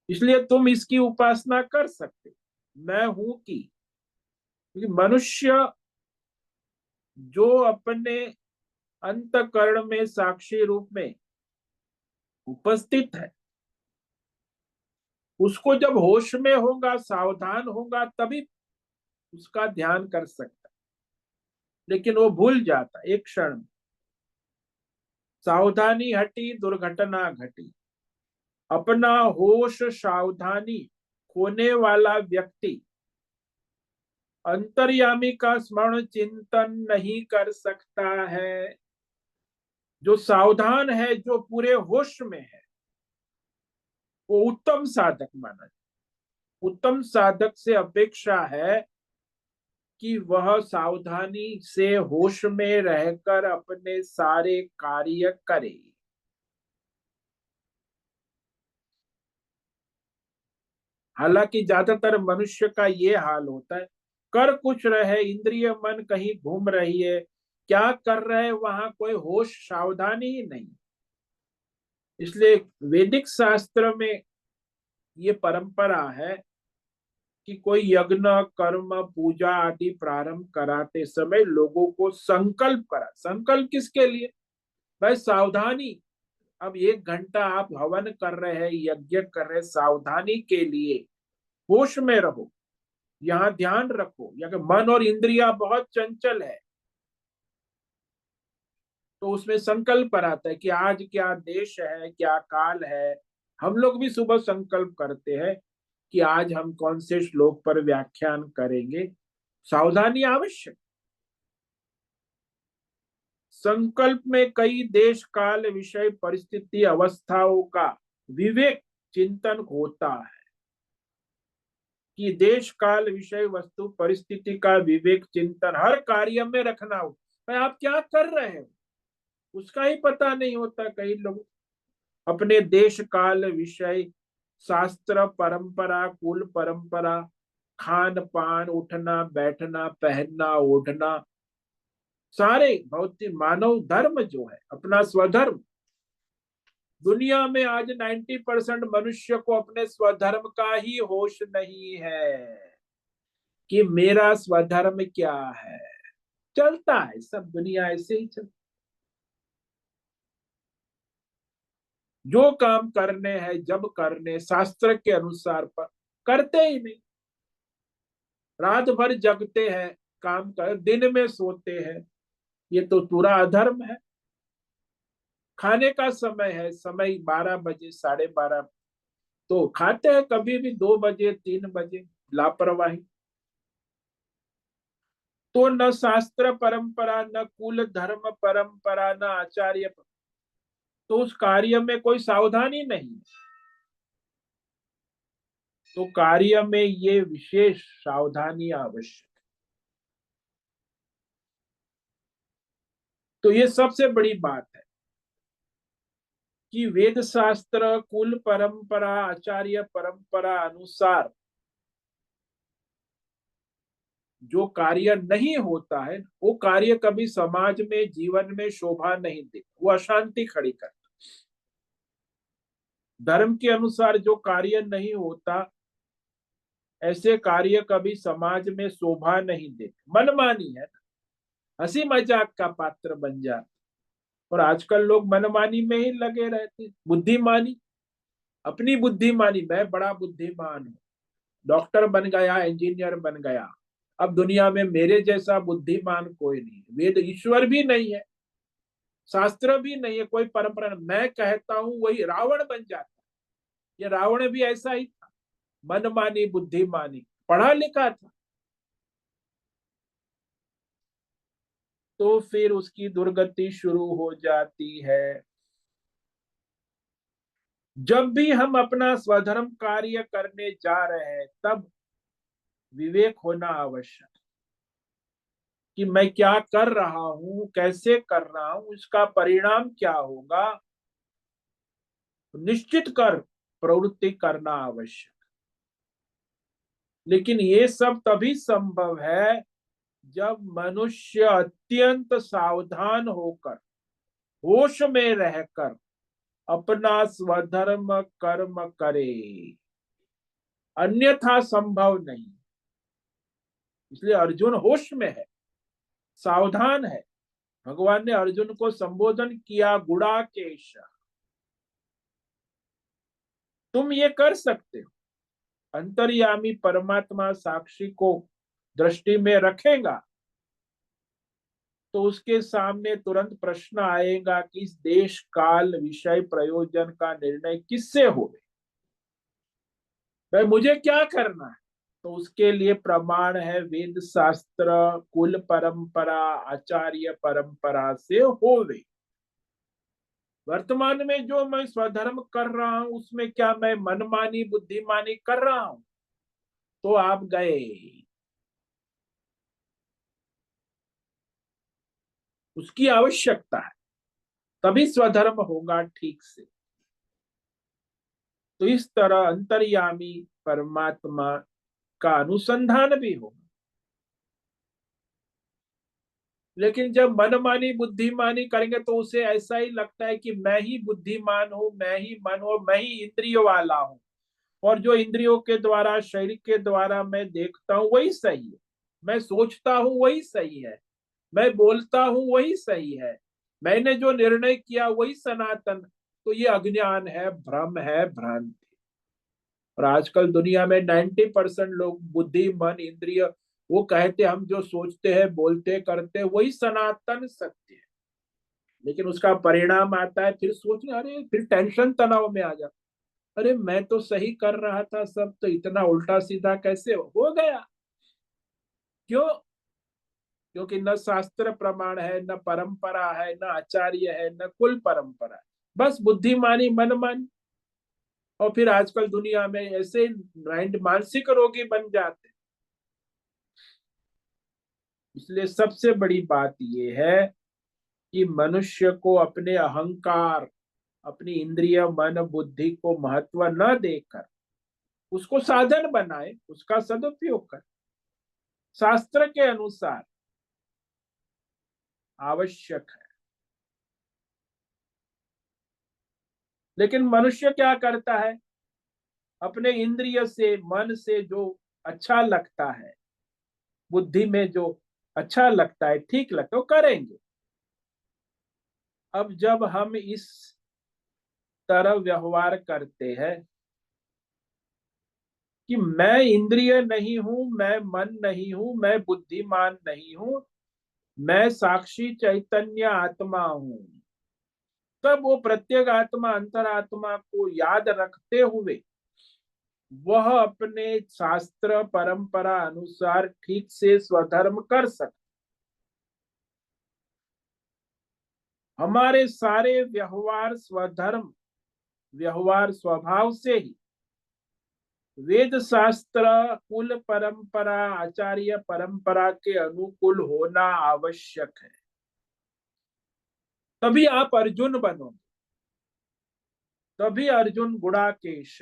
इसलिए तुम इसकी उपासना कर सकते। मैं हूं की, क्योंकि मनुष्य जो अपने अंतकरण में साक्षी रूप में उपस्थित है, उसको जब होश में होगा, सावधान होगा, तभी उसका ध्यान कर सकता है, लेकिन वो भूल जाता एक क्षण में। सावधानी हटी दुर्घटना घटी। अपना होश सावधानी खोने वाला व्यक्ति अंतर्यामी का स्मरण चिंतन नहीं कर सकता है। जो सावधान है, जो पूरे होश में है, वो उत्तम साधक माना जाए। उत्तम साधक से अपेक्षा है कि वह सावधानी से होश में रहकर अपने सारे कार्य करे। हालांकि ज्यादातर मनुष्य का ये हाल होता है, कर कुछ रहे, इंद्रिय मन कहीं घूम रही है, क्या कर रहे वहां कोई होश सावधानी ही नहीं। इसलिए वैदिक शास्त्र में ये परंपरा है कि कोई यज्ञ कर्म पूजा आदि प्रारंभ कराते समय लोगों को संकल्प करा। संकल्प किसके लिए? भाई सावधानी। अब 1 घंटा आप हवन कर रहे हैं, यज्ञ कर रहे हैं, सावधानी के लिए होश में रहो, यहाँ ध्यान रखो। या मन और इंद्रिया बहुत चंचल है, तो उसमें संकल्प कराता है कि आज क्या देश है, क्या काल है। हम लोग भी सुबह संकल्प करते हैं कि आज हम कौन से श्लोक पर व्याख्यान करेंगे। सावधानी आवश्यक। संकल्प में कई देश काल विषय परिस्थिति अवस्थाओं का विवेक चिंतन होता है, कि देश काल विषय वस्तु परिस्थिति का विवेक चिंतन हर कार्य में रखना हो। भाई आप क्या कर रहे हो उसका ही पता नहीं होता। कई लोग अपने देश काल विषय, शास्त्र, परंपरा, कुल परंपरा, खान पान, उठना बैठना, पहनना ओढ़ना, सारे भौतिक मानव धर्म जो है अपना स्वधर्म। दुनिया में आज 90% मनुष्य को अपने स्वधर्म का ही होश नहीं है कि मेरा स्वधर्म क्या है। चलता है सब, दुनिया ऐसे ही चलता। जो काम करने हैं जब करने शास्त्र के अनुसार पर करते ही नहीं। रात भर जगते हैं, काम कर, दिन में सोते हैं, ये तो पूरा अधर्म है। खाने का समय है, समय 12 बजे, 12:30, तो खाते हैं कभी भी 2 बजे 3 बजे, लापरवाही। तो न शास्त्र परंपरा, न कुल धर्म परंपरा, न आचार्य, तो उस कार्य में कोई सावधानी नहीं। तो कार्य में ये विशेष सावधानी आवश्यक। तो ये सबसे बड़ी बात है कि वेद शास्त्र, कुल परंपरा, आचार्य परंपरा अनुसार जो कार्य नहीं होता है वो कार्य कभी समाज में, जीवन में शोभा नहीं देता, वो अशांति खड़ी करता। धर्म के अनुसार जो कार्य नहीं होता, ऐसे कार्य कभी समाज में शोभा नहीं देते, मनमानी है, हंसी मजाक का पात्र बन जाता। और आजकल लोग मनमानी में ही लगे रहते, बुद्धिमानी, अपनी बुद्धिमानी, मैं बड़ा बुद्धिमान हूँ, डॉक्टर बन गया, इंजीनियर बन गया, अब दुनिया में मेरे जैसा बुद्धिमान कोई नहीं। वेद ईश्वर भी नहीं है, शास्त्र भी नहीं है, कोई परंपरा नहीं। मैं कहता हूं वही रावण बन जाता। ये रावण भी ऐसा ही था, मनमानी, बुद्धिमानी, पढ़ा लिखा था। तो फिर उसकी दुर्गति शुरू हो जाती है। जब भी हम अपना स्वधर्म कार्य करने जा रहे हैं तब विवेक होना आवश्यक, कि मैं क्या कर रहा हूं, कैसे कर रहा हूं, इसका परिणाम क्या होगा, निश्चित कर प्रवृत्ति करना आवश्यक। लेकिन ये सब तभी संभव है जब मनुष्य अत्यंत सावधान होकर, होश में रहकर अपना स्वधर्म कर्म करे, अन्यथा संभव नहीं। इसलिए अर्जुन होश में है, सावधान है। भगवान ने अर्जुन को संबोधन किया, गुड़ाकेश, तुम ये कर सकते हो। अंतर्यामी परमात्मा साक्षी को दृष्टि में रखेगा तो उसके सामने तुरंत प्रश्न आएगा कि इस देश काल विषय प्रयोजन का निर्णय किससे हो, भाई मुझे क्या करना है। तो उसके लिए प्रमाण है वेद शास्त्र, कुल परंपरा, आचार्य परंपरा से होवे। वर्तमान में जो मैं स्वधर्म कर रहा हूं उसमें क्या मैं मनमानी, बुद्धिमानी कर रहा हूं, तो आप गए। उसकी आवश्यकता है, तभी स्वधर्म होगा ठीक से। तो इस तरह अंतर्यामी परमात्मा का अनुसंधान भी होगा। लेकिन जब मनमानी, बुद्धिमानी करेंगे तो उसे ऐसा ही लगता है कि मैं ही बुद्धिमान हूं, मैं ही मन हूं, मैं ही इंद्रियों वाला हूं, और जो इंद्रियों के द्वारा, शरीर के द्वारा मैं देखता हूं वही सही है, मैं सोचता हूं वही सही है, मैं बोलता हूं वही सही है, मैंने जो निर्णय किया वही सनातन। तो ये अज्ञान है, भ्रम है, भ्रांति। और आजकल दुनिया में 90% लोग बुद्धि मन इंद्रिय वो कहते हम जो सोचते हैं बोलते करते वही सनातन सत्य है। लेकिन उसका परिणाम आता है फिर सोचने अरे फिर टेंशन तनाव में आ जाता। अरे मैं तो सही कर रहा था सब तो इतना उल्टा सीधा कैसे हो गया। क्यों? क्योंकि न शास्त्र प्रमाण है न परंपरा है न आचार्य है न कुल परंपरा है। बस बुद्धिमानी मनमानी। और फिर आजकल दुनिया में ऐसे माइंड मानसिक रोगी बन जाते। इसलिए सबसे बड़ी बात यह है कि मनुष्य को अपने अहंकार अपनी इंद्रिय मन बुद्धि को महत्व न देकर उसको साधन बनाए उसका सदुपयोग कर शास्त्र के अनुसार आवश्यक है। लेकिन मनुष्य क्या करता है अपने इंद्रिय से मन से जो अच्छा लगता है बुद्धि में जो अच्छा लगता है ठीक लगता है वो करेंगे। अब जब हम इस तरह व्यवहार करते हैं कि मैं इंद्रिय नहीं हूं मैं मन नहीं हूं मैं बुद्धिमान नहीं हूं मैं साक्षी चैतन्य आत्मा हूं तब वो प्रत्येक आत्मा अंतरात्मा को याद रखते हुए वह अपने शास्त्र परंपरा अनुसार ठीक से स्वधर्म कर सकते। हमारे सारे व्यवहार स्वधर्म व्यवहार स्वभाव से ही वेद शास्त्र कुल परंपरा आचार्य परंपरा के अनुकूल होना आवश्यक है। तभी आप अर्जुन बनोगे। तभी अर्जुन गुणाकेश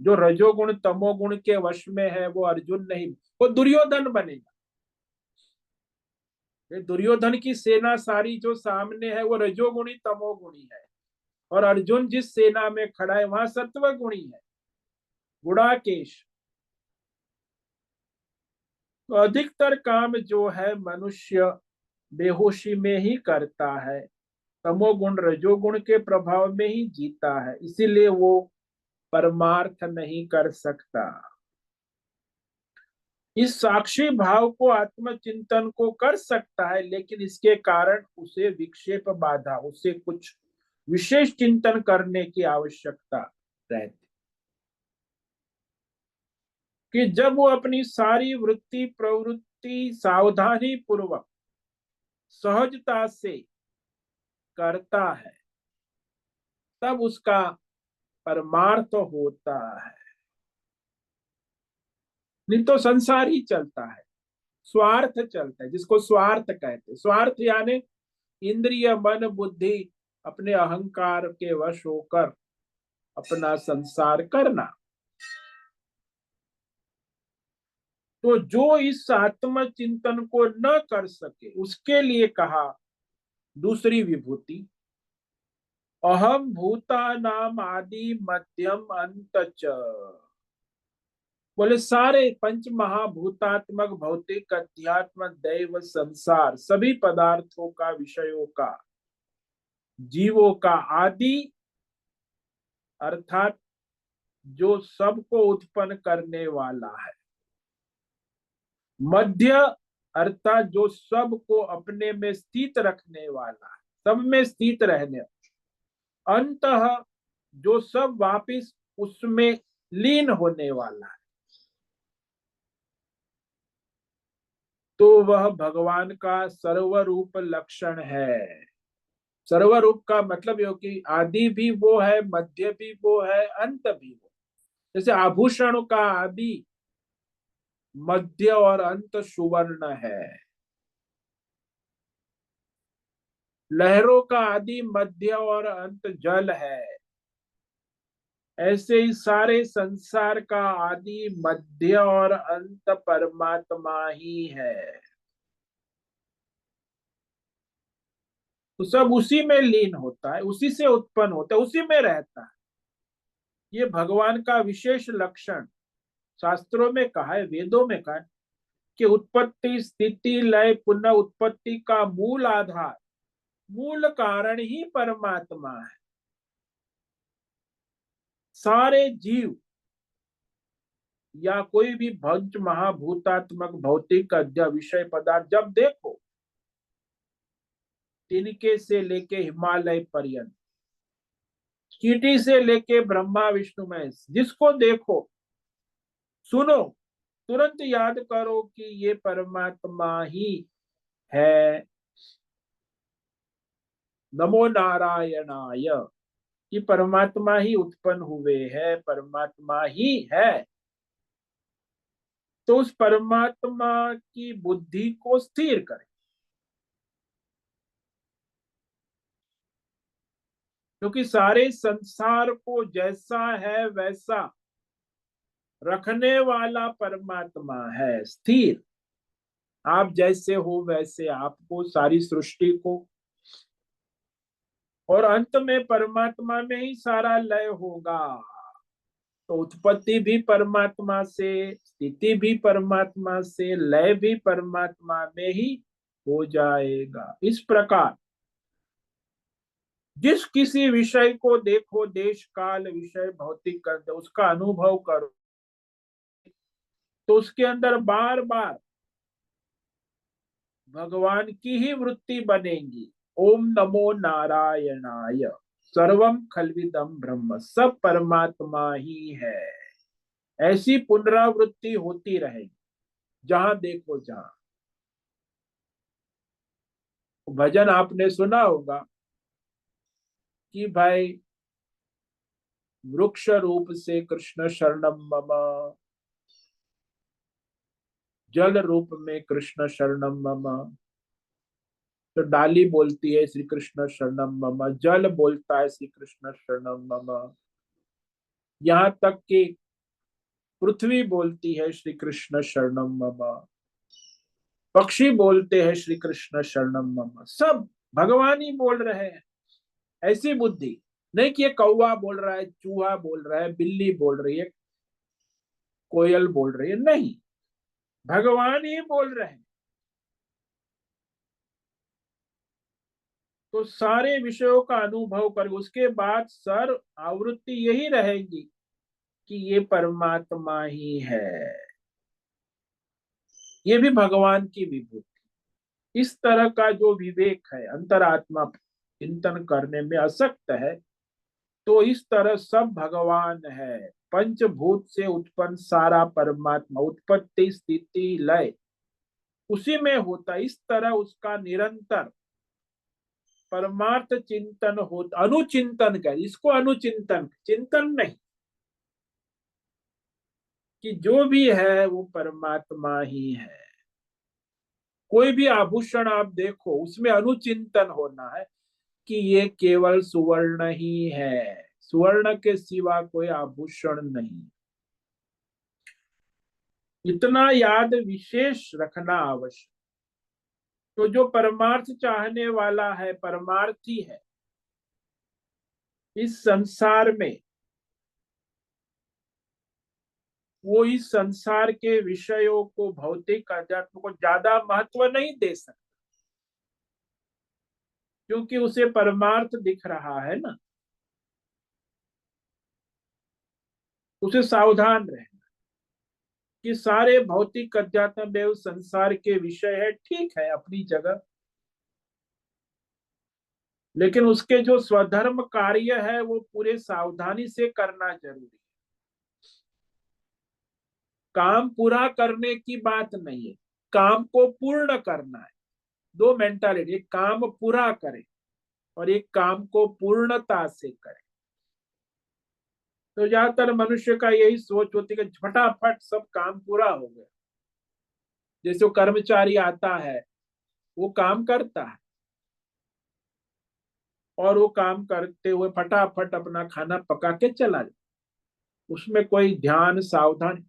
जो रजोगुण तमोगुण के वश में है वो अर्जुन नहीं वो दुर्योधन बनेगा। ये दुर्योधन की सेना सारी जो सामने है वो रजोगुणी तमोगुणी है और अर्जुन जिस सेना में खड़ा है वहां सत्वगुणी है गुणाकेश। तो अधिकतर काम जो है मनुष्य बेहोशी में ही करता है तमोगुण रजोगुण के प्रभाव में ही जीता है इसीलिए वो परमार्थ नहीं कर सकता। इस साक्षी भाव को आत्मचिंतन को कर सकता है लेकिन इसके कारण उसे विक्षेप बाधा उसे कुछ विशेष चिंतन करने की आवश्यकता रहती कि जब वो अपनी सारी वृत्ति प्रवृत्ति सावधानी पूर्वक सहजता से करता है तब उसका परमार्थ होता है। नहीं तो संसार ही चलता है स्वार्थ चलता है जिसको स्वार्थ कहते हैं। स्वार्थ यानी इंद्रिय मन बुद्धि अपने अहंकार के वश होकर अपना संसार करना। तो जो इस आत्म चिंतन को न कर सके उसके लिए कहा दूसरी विभूति अहम भूता नाम आदि मध्यम अंत च। बोले सारे पंच महाभूतात्मक भौतिक अध्यात्म दैव संसार सभी पदार्थों का विषयों का जीवों का आदि अर्थात जो सबको उत्पन्न करने वाला है मध्य अर्थात जो सबको अपने में स्थित रखने वाला है सब में स्थित रहने अंत जो सब वापिस उसमें लीन होने वाला है तो वह भगवान का सर्वरूप लक्षण है। सर्वरूप का मतलब ये कि आदि भी वो है मध्य भी वो है अंत भी वो। जैसे आभूषणों का आदि मध्य और अंत सुवर्ण है लहरों का आदि मध्य और अंत जल है ऐसे ही सारे संसार का आदि मध्य और अंत परमात्मा ही है। तो सब उसी में लीन होता है उसी से उत्पन्न होता है उसी में रहता है। ये भगवान का विशेष लक्षण शास्त्रों में कहा है वेदों में कहा है कि उत्पत्ति स्थिति लय पुनः उत्पत्ति का मूल आधार मूल कारण ही परमात्मा है। सारे जीव या कोई भी पंच महाभूतात्मक भौतिक अध्या विषय पदार्थ जब देखो, तिनके से लेके हिमालय पर्यंत, चींटी से लेके ब्रह्मा विष्णु महेश, जिसको देखो सुनो, तुरंत याद करो कि ये परमात्मा ही है। नमो नारायणाय, कि परमात्मा ही उत्पन्न हुए है, परमात्मा ही है। तो उस परमात्मा की बुद्धि को स्थिर करें, क्योंकि सारे संसार को जैसा है वैसा रखने वाला परमात्मा है, स्थिर। आप जैसे हो वैसे आपको, सारी सृष्टि को, और अंत में परमात्मा में ही सारा लय होगा। तो उत्पत्ति भी परमात्मा से, स्थिति भी परमात्मा से, लय भी परमात्मा में ही हो जाएगा। इस प्रकार जिस किसी विषय को देखो, देश काल विषय भौतिक कर, उसका अनुभव करो, तो उसके अंदर बार बार भगवान की ही वृत्ति बनेगी। ओम नमो नारायणाय, सर्वम खलविदम ब्रह्म, सब परमात्मा ही है। ऐसी पुनरावृत्ति होती रहेगी जहां देखो, जहां। भजन आपने सुना होगा कि भाई, वृक्ष रूप से कृष्ण शरणम मम, जल रूप में कृष्ण शरणम मम। तो डाली बोलती है श्री कृष्ण शरणम मम, जल बोलता है श्री कृष्ण शरणम मम, यहाँ तक कि पृथ्वी बोलती है श्री कृष्ण शरणम मम, पक्षी बोलते हैं श्री कृष्ण शरणम मम। सब भगवान ही बोल रहे हैं। ऐसी बुद्धि नहीं कि ये कौवा बोल रहा है, चूहा बोल रहा है, बिल्ली बोल रही है, कोयल बोल रही है, नहीं, भगवान ही बोल रहे हैं। तो सारे विषयों का अनुभव कर उसके बाद सर आवृत्ति यही रहेगी कि ये परमात्मा ही है, ये भी भगवान की विभूति। इस तरह का जो विवेक है, अंतरात्मा चिंतन करने में असक्त है, तो इस तरह सब भगवान है। पंचभूत से उत्पन्न सारा परमात्मा, उत्पत्ति स्थिति लय उसी में होता। इस तरह उसका निरंतर परमार्थ चिंतन होता। अनुचिंतन कर, इसको अनुचिंतन, चिंतन नहीं, कि जो भी है वो परमात्मा ही है। कोई भी आभूषण आप देखो, उसमें अनुचिंतन होना है कि ये केवल सुवर्ण ही है, सुवर्ण के सिवा कोई आभूषण नहीं। इतना याद विशेष रखना आवश्यक। तो जो परमार्थ चाहने वाला है, परमार्थी है, इस संसार में वो इस संसार के विषयों को, भौतिक अध्यात्म को ज्यादा महत्व नहीं दे सकता, क्योंकि उसे परमार्थ दिख रहा है ना। उसे सावधान रहना कि सारे भौतिक अध्यात्म में उस संसार के विषय है, ठीक है अपनी जगह, लेकिन उसके जो स्वधर्म कार्य है वो पूरे सावधानी से करना जरूरी है। काम पूरा करने की बात नहीं है, काम को पूर्ण करना है। दो मेंटालिटी, एक काम पूरा करे और एक काम को पूर्णता से करे। तो ज्यादातर मनुष्य का यही सोच होती है कि फटाफट सब काम पूरा हो गया। जैसे वो कर्मचारी आता है, वो काम करता है और वो काम करते हुए फटाफट अपना खाना पका के चला जाए, उसमें कोई ध्यान सावधानी।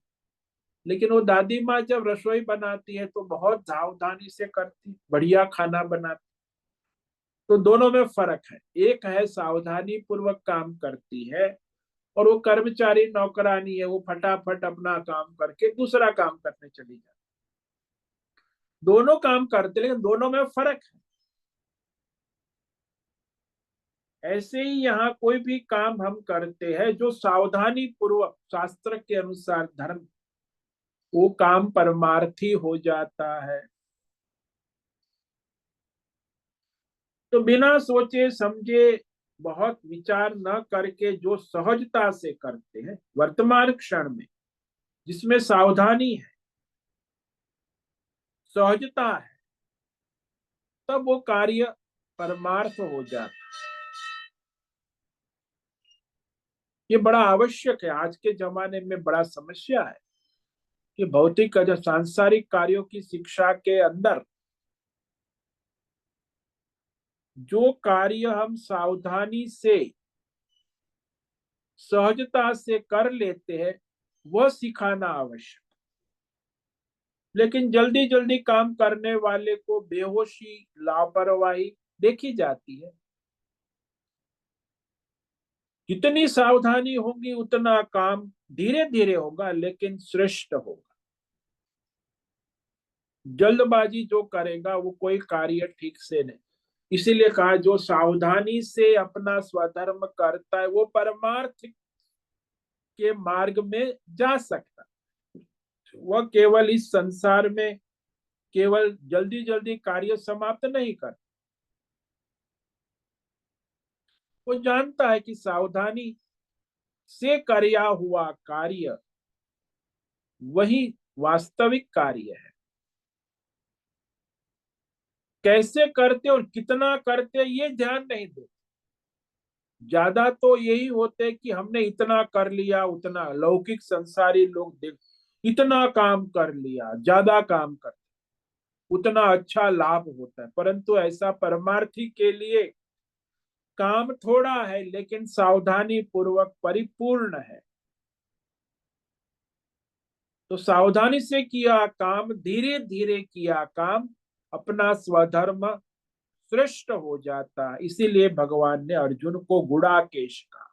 लेकिन वो दादी माँ जब रसोई बनाती है तो बहुत सावधानी से करती, बढ़िया खाना बनाती। तो दोनों में फर्क है, एक है सावधानी पूर्वक काम करती है, और वो कर्मचारी नौकरानी है, वो फटाफट अपना काम करके दूसरा काम करने चली जाती। दोनों काम करते, लेकिन दोनों में फर्क है। ऐसे ही यहाँ कोई भी काम हम करते हैं जो सावधानी पूर्वक शास्त्र के अनुसार, धर्म वो काम परमार्थी हो जाता है। तो बिना सोचे समझे, बहुत विचार न करके जो सहजता से करते हैं वर्तमान क्षण में, जिसमें सावधानी है, सहजता है, तब वो कार्य परमार्थ हो जाता है। ये बड़ा आवश्यक है। आज के जमाने में बड़ा समस्या है कि भौतिक सांसारिक कार्यों की शिक्षा के अंदर जो कार्य हम सावधानी से, सहजता से कर लेते हैं, वह सिखाना आवश्यक। लेकिन जल्दी जल्दी काम करने वाले को बेहोशी, लापरवाही देखी जाती है। जितनी सावधानी होगी उतना काम धीरे धीरे होगा, लेकिन श्रेष्ठ होगा। जल्दबाजी जो करेगा वो कोई कार्य ठीक से नहीं। इसीलिए कहा, जो सावधानी से अपना स्वधर्म करता है वो परमार्थ के मार्ग में जा सकता है। वह केवल इस संसार में केवल जल्दी जल्दी कार्य समाप्त नहीं कर, वो जानता है कि सावधानी से किया हुआ कार्य वही वास्तविक कार्य है। कैसे करते और कितना करते ये ध्यान नहीं देते। ज्यादा तो यही होते कि हमने इतना कर लिया, उतना लौकिक संसारी लोग देख, इतना काम कर लिया, ज्यादा काम कर, उतना अच्छा लाभ होता है। परंतु ऐसा परमार्थी के लिए काम थोड़ा है, लेकिन सावधानी पूर्वक परिपूर्ण है। तो सावधानी से किया काम, धीरे धीरे किया काम, अपना स्वधर्म श्रेष्ठ हो जाता है। इसीलिए भगवान ने अर्जुन को गुड़ाकेश कहा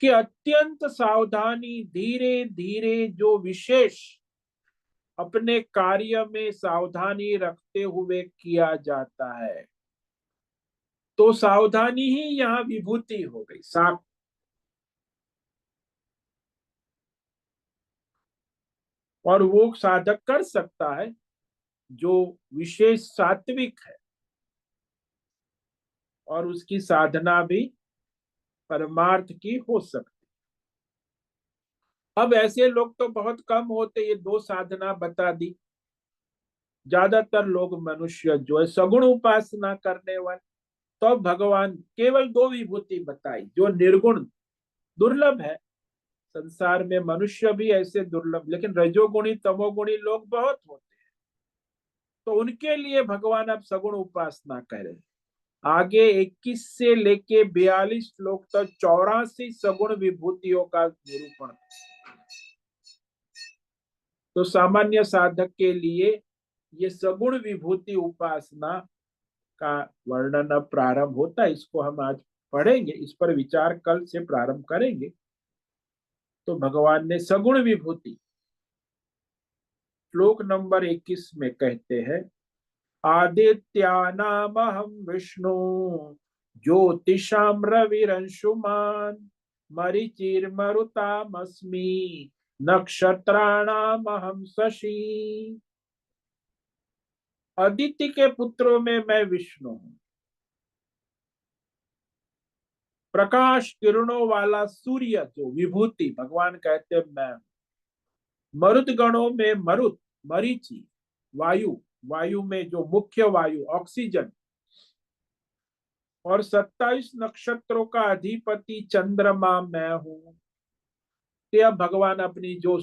कि अत्यंत सावधानी, धीरे धीरे जो विशेष अपने कार्य में सावधानी रखते हुए किया जाता है, तो सावधानी ही यहाँ विभूति हो गई। साफ। और वो साधक कर सकता है जो विशेष सात्विक है, और उसकी साधना भी परमार्थ की हो सकती। अब ऐसे लोग तो बहुत कम होते, ये दो साधना बता दी। ज्यादातर लोग मनुष्य जो है सगुण उपासना करने वाले, तो भगवान केवल दो विभूति बताई जो निर्गुण दुर्लभ है। संसार में मनुष्य भी ऐसे दुर्लभ, लेकिन रजोगुणी तमोगुणी लोग बहुत होते हैं। तो उनके लिए भगवान अब सगुण उपासना कह रहे हैं। आगे 21 से लेके 42 श्लोक तक 84 सगुण विभूतियों का निरूपण। तो सामान्य साधक के लिए ये सगुण विभूति उपासना का वर्णन अब प्रारंभ होता है। इसको हम आज पढ़ेंगे, इस पर विचार कल से प्रारंभ करेंगे। तो भगवान ने सगुण विभूति श्लोक नंबर 21 में कहते हैं, आदित्यानामहं विष्णु ज्योतिषां रविरंशुमान् मरीचिर्मरुतामस्मि नक्षत्राणामहं शशि। अदिति के पुत्रों में मैं विष्णु हूं, प्रकाश किरणों वाला सूर्य जो विभूति भगवान कहते हैं मैं। मरुत गणों में मरुत, मरीचि वायु, वायु में जो मुख्य वायु ऑक्सीजन, और 27 नक्षत्रों का अधिपति चंद्रमा मैं हूं। अब भगवान अपनी जो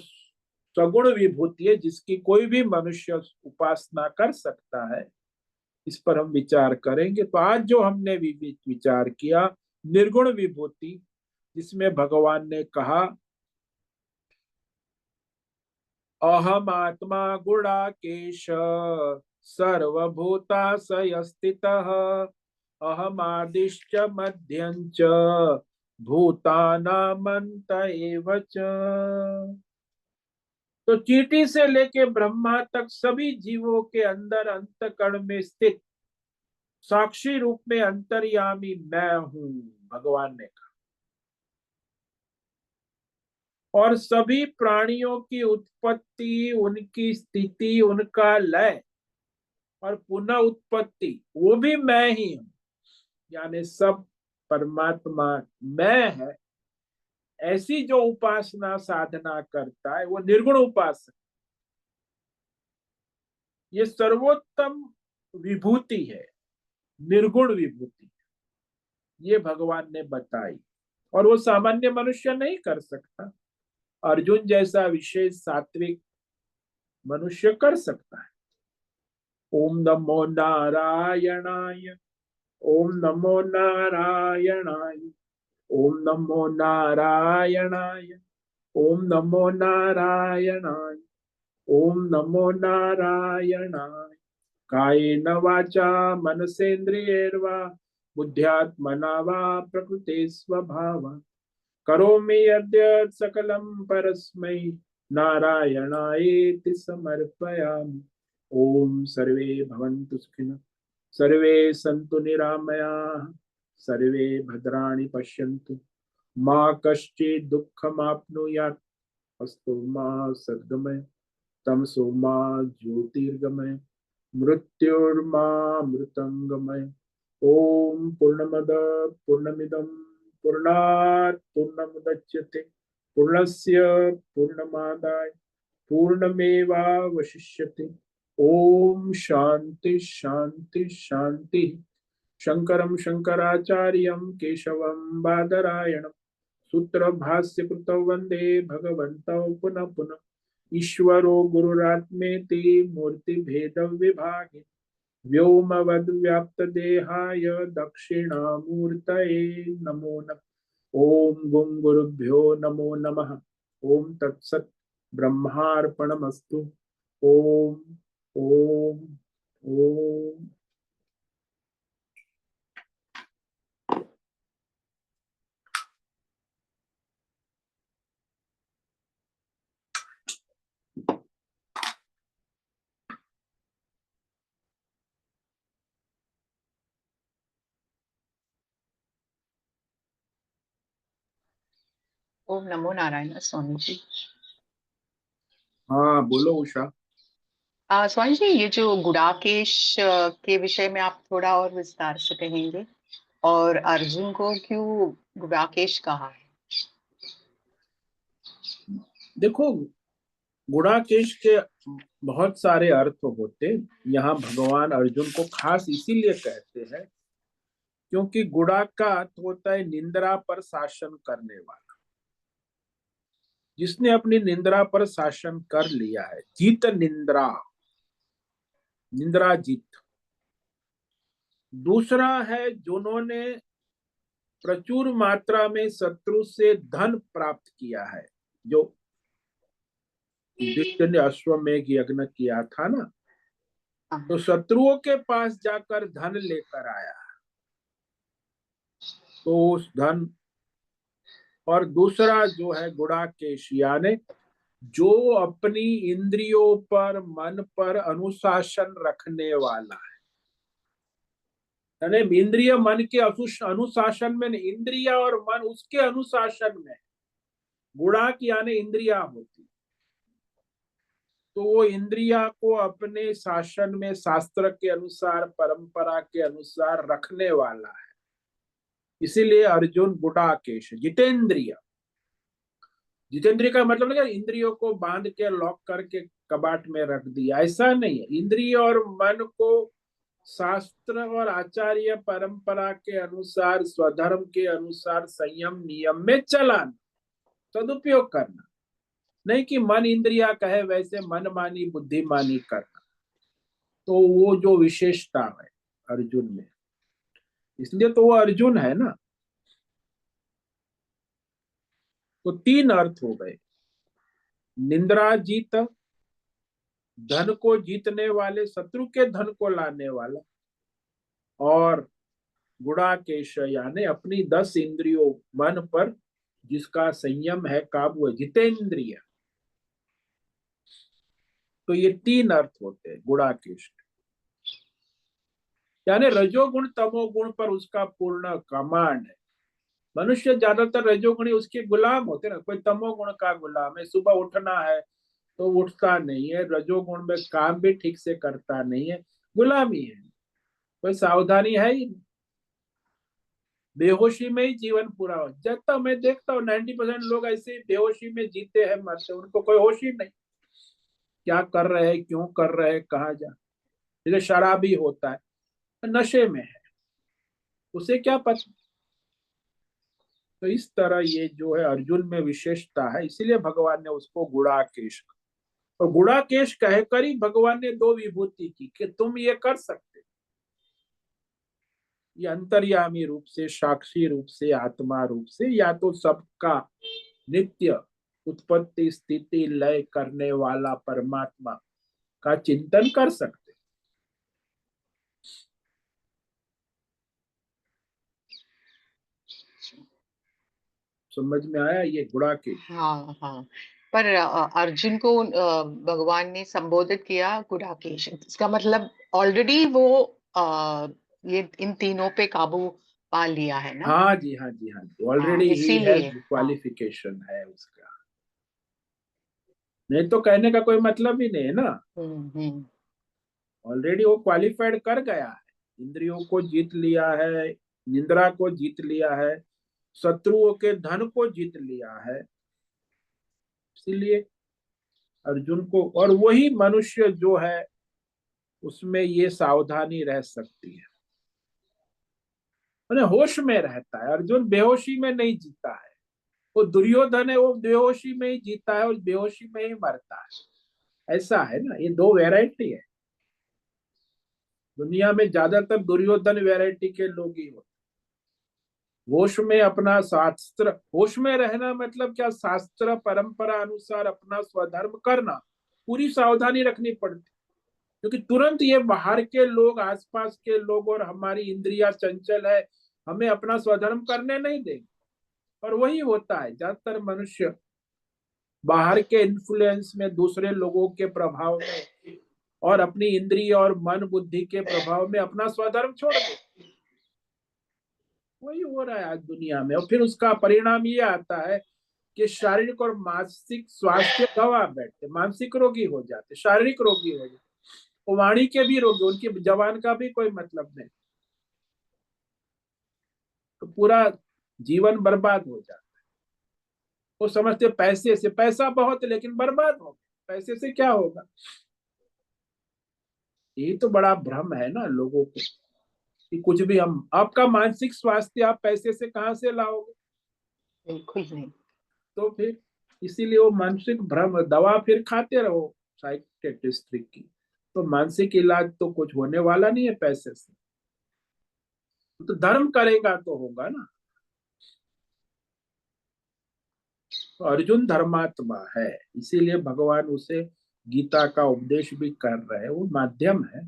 सगुण विभूति है, जिसकी कोई भी मनुष्य उपासना कर सकता है, इस पर हम विचार करेंगे। तो आज जो हमने विचार किया निर्गुण विभूति, जिसमें भगवान ने कहा, अहम आत्मा गुणाकेश सर्वभूताशय स्थितः अहम आदिश्च मध्यंच भूतानामंत एव च। तो चींटी से लेके ब्रह्मा तक सभी जीवों के अंदर अंतकण में स्थित साक्षी रूप में अंतर्यामी मैं हूं, भगवान ने कहा। और सभी प्राणियों की उत्पत्ति, उनकी स्थिति, उनका लय और पुनः उत्पत्ति वो भी मैं ही हूं। यानी सब परमात्मा मैं है। ऐसी जो उपासना साधना करता है वो निर्गुण उपासक। ये सर्वोत्तम विभूति है, निर्गुण विभूति, ये भगवान ने बताई। और वो सामान्य मनुष्य नहीं कर सकता। अर्जुन जैसा विशेष सात्विक मनुष्य कर सकता है। ओम नमो नारायणाय, ओम नमो नारायणाय, ओम नमो नारायणाय, ओम नमो नारायणाय, ओम नमो नारायणाय। कायेन वाचा मनसेन्द्रियैर्वा बुद्ध्यात्मना वा प्रकृते स्वभावात् करोमि यद्यत् सकलं परस्मै नारायणायेति समर्पयामि। ओम सर्वे भवन्तु सुखिनः, सर्वे सन्तु निरामयाः, सर्वे भद्राणि पश्यन्तु, मा कश्चित् दुःखमाप्नुयात्। अस्तु मा सद्गमय, तमसो मा ज्योतिर्गमय, मृत्युर्मा मृतंगमय। ओम पूर्णमद पूर्णमिदं पूर्णात् पूर्णमुदच्यते पूर्णस्य पूर्णमादाय पूर्णमेवावशिष्यते। ओम शांति शांति शांति। शंकरं शंकराचार्यं केशवं बादरायणं सूत्र भाष्य कृतौ वंदे भगवन्तौ पुनः पुनः। ईश्वरो गुरुरात्मेति मूर्ति भेद विभागे व्योमवद्व्याप्त देहाय दक्षिणामूर्तये नमो नमः। ओम गुं गुरुभ्यो नमो नमः। ओम तत्सत् ब्रह्मार्पणमस्तु। ओम ओम ओम। ओम नमो नारायण। स्वामी जी, हाँ बोलो उषा। स्वामी जी, ये जो गुडाकेश के विषय में आप थोड़ा और विस्तार से कहेंगे, और अर्जुन को क्यों गुडाकेश कहा है? देखो, गुणाकेश के बहुत सारे अर्थ होते। यहाँ भगवान अर्जुन को खास इसीलिए कहते हैं क्योंकि गुड़ा का अर्थ होता है निंद्रा पर शासन करने वाला। जिसने अपनी निंद्रा पर शासन कर लिया है, जीत निंद्रा, निंद्रा जीत। दूसरा है जिन्होंने प्रचुर मात्रा में शत्रु से धन प्राप्त किया है। जो युधिष्ठिर ने अश्वमेघ यज्ञ किया था ना, हाँ, तो शत्रुओं के पास जाकर धन लेकर आया। तो उस धन, और दूसरा जो है गुणाकेश, यानी जो अपनी इंद्रियों पर मन पर अनुशासन रखने वाला है। यानी इंद्रिय मन के अनुशासन में नहीं, इंद्रिया और मन उसके अनुशासन में। गुणाक यानी इंद्रिया होती, तो वो इंद्रिया को अपने शासन में शास्त्र के अनुसार परंपरा के अनुसार रखने वाला है। इसीलिए अर्जुन गुडाकेश, जितेंद्रिय। जितेंद्रिय का मतलब है इंद्रियों को बांध के लॉक करके कबाट में रख दिया, ऐसा नहीं है। इंद्रिय और मन को शास्त्र और आचार्य परंपरा के अनुसार, स्वधर्म के अनुसार संयम नियम में चलाना, सदुपयोग करना। नहीं कि मन इंद्रिया कहे वैसे मनमानी बुद्धिमानी करना। तो वो जो विशेषता है अर्जुन में, इसलिए तो वो अर्जुन है ना। तो तीन अर्थ हो गए, निंद्रा जीत, धन को जीतने वाले, शत्रु के धन को लाने वाला, और गुणाकेश यानी अपनी 10 इंद्रियों मन पर जिसका संयम है, काबू है, जितेंद्रिय। तो ये तीन अर्थ होते हैं गुणाकेश। यानी रजोगुण तमोगुण पर उसका पूर्ण कमांड है। मनुष्य ज्यादातर रजोगुणी उसके गुलाम होते ना, कोई तमोगुण का गुलाम है, सुबह उठना है तो उठता नहीं है, रजोगुण में काम भी ठीक से करता नहीं है, गुलामी है, कोई सावधानी है ही नहीं। बेहोशी में ही जीवन पूरा हो जाता। मैं देखता हूँ 90% लोग ऐसे ही बेहोशी में जीते हैं, मरते, उनको कोई होश ही नहीं, क्या कर रहे हैं, क्यों कर रहे हैं, कहाँ जा। जैसे शराबी होता है, नशे में है, उसे क्या पता। तो इस तरह ये जो है अर्जुन में विशेषता है, इसीलिए भगवान ने उसको गुड़ाकेश, और गुड़ाकेश कहकर ही भगवान ने दो विभूति की कि तुम ये कर सकते। ये अंतर्यामी रूप से, साक्षी रूप से, आत्मा रूप से, या तो सबका नित्य उत्पत्ति स्थिति लय करने वाला परमात्मा का चिंतन कर सकते। समझ में आया ये गुड़ाकेश। हाँ हाँ। पर अर्जुन को भगवान ने संबोधित किया गुडाकेश, इसका मतलब ऑलरेडी वो ये इन तीनों पे काबू पा लिया है ना। हाँ जी, हाँ जी, हाँ जी, हाँ ऑलरेडी ही हैज इसीलिए। हाँ। क्वालिफिकेशन है उसका, नहीं तो कहने का कोई मतलब ही नहीं है ना। हम्म। ऑलरेडी वो क्वालिफाइड कर गया है, इंद्रियों को जीत लिया है, निंद्रा को जीत लिया है, शत्रुओं के धन को जीत लिया है। इसीलिए अर्जुन को, और वही मनुष्य जो है उसमें ये सावधानी रह सकती है, मैंने होश में रहता है। अर्जुन बेहोशी में नहीं जीता है, वो दुर्योधन है, वो बेहोशी में ही जीता है और बेहोशी में ही मरता है। ऐसा है ना, ये दो वैरायटी है। दुनिया में ज्यादातर दुर्योधन वैरायटी के लोग ही होते। होश में अपना शास्त्र, होश में रहना मतलब क्या, शास्त्र परंपरा अनुसार अपना स्वधर्म करना, पूरी सावधानी रखनी पड़ती, क्योंकि तुरंत ये बाहर के लोग, आसपास के लोग और हमारी इंद्रिया चंचल है, हमें अपना स्वधर्म करने नहीं देंगे। और वही होता है, ज्यादातर मनुष्य बाहर के इन्फ्लुएंस में, दूसरे लोगों के प्रभाव में और अपनी इंद्रिय और मन बुद्धि के प्रभाव में अपना स्वधर्म छोड़ दे। वही हो रहा है आज दुनिया में, और फिर उसका परिणाम ये आता है कि शारीरिक और मानसिक स्वास्थ्य गंवा बैठते, मानसिक रोगी हो जाते, शारीरिक रोगी हो जाते, वाणी के भी रोगी, उनकी जबान का भी कोई मतलब नहीं, तो पूरा जीवन बर्बाद हो जाता। वो समझते पैसे से, पैसा बहुत है लेकिन बर्बाद हो, पैसे से क्या होगा। यही तो बड़ा भ्रम है ना लोगों को, कि कुछ भी हम, आपका मानसिक स्वास्थ्य आप पैसे से कहाँ से लाओगे। बिल्कुल नहीं। तो फिर इसीलिए वो मानसिक भ्रम, दवा फिर खाते रहो साइकेट्रिस्ट की, तो मानसिक इलाज तो कुछ होने वाला नहीं है पैसे से। तो धर्म करेगा तो होगा ना। तो अर्जुन धर्मात्मा है, इसीलिए भगवान उसे गीता का उपदेश भी कर रहे हैं, वो माध्यम है।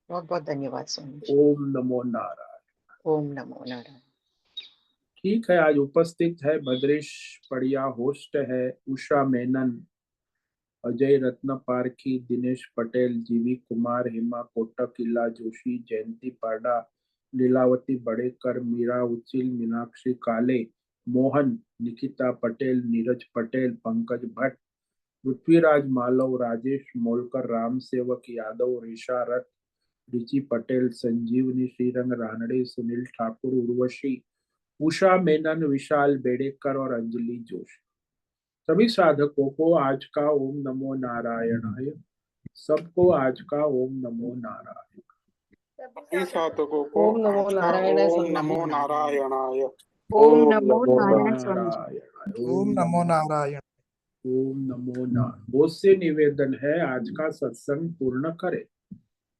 बहुत बहुत धन्यवाद स्वामी जी। ओम नमो नारायण। ओम नमो नारायण। ठीक है, आज उपस्थित है भद्रेश पड़िया, होस्ट है उषा मेनन, अजय रत्न पारखी, दिनेश पटेल, जीवी कुमार, हेमा कोटक, इला जोशी, जयंती पाडा, लीलावती बड़ेकर, मीरा उचिल, मीनाक्षी काले, मोहन, निकिता पटेल, नीरज पटेल, पंकज भट्ट, पृथ्वीराज मालव, राजेश मोलकर, राम सेवक यादव, ऋषा रथ, रिची पटेल, संजीवनी श्रीरंग रानड़े, सुनील ठाकुर, उर्वशी, उषा मेनन, विशाल बेड़ेकर और अंजलि जोशी, सभी साधकों को आज का ओम नमो नारायणाय, सबको आज का ओम नमो नारायण। सभी साधकों को ओम नमो आज का नारायण ओम स्वामी जी। नमो नारायणाय। ओम ओम नमो नमो नारायण स्वामी जी। नारायणाय, ओम नमो नारायण। ओम नमो नारायण। बहुत से निवेदन है, आज का सत्संग पूर्ण करे।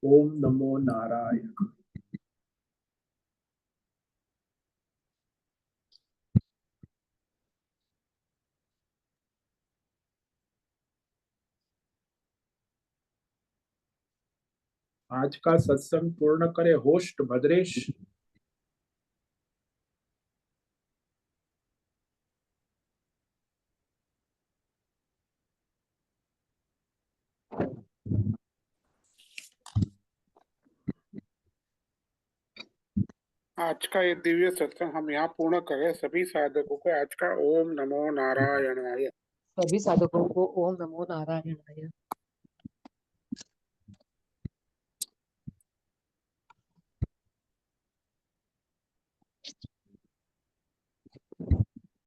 ओम नमो नारायण। आज का सत्संग पूर्ण करे होस्ट भद्रेश। आज का ये दिव्य सत्संग हम यहाँ पूर्ण करें। सभी साधकों को आज का ओम नमो नारायणाय। सभी साधकों को ओम नमो नारायणाय।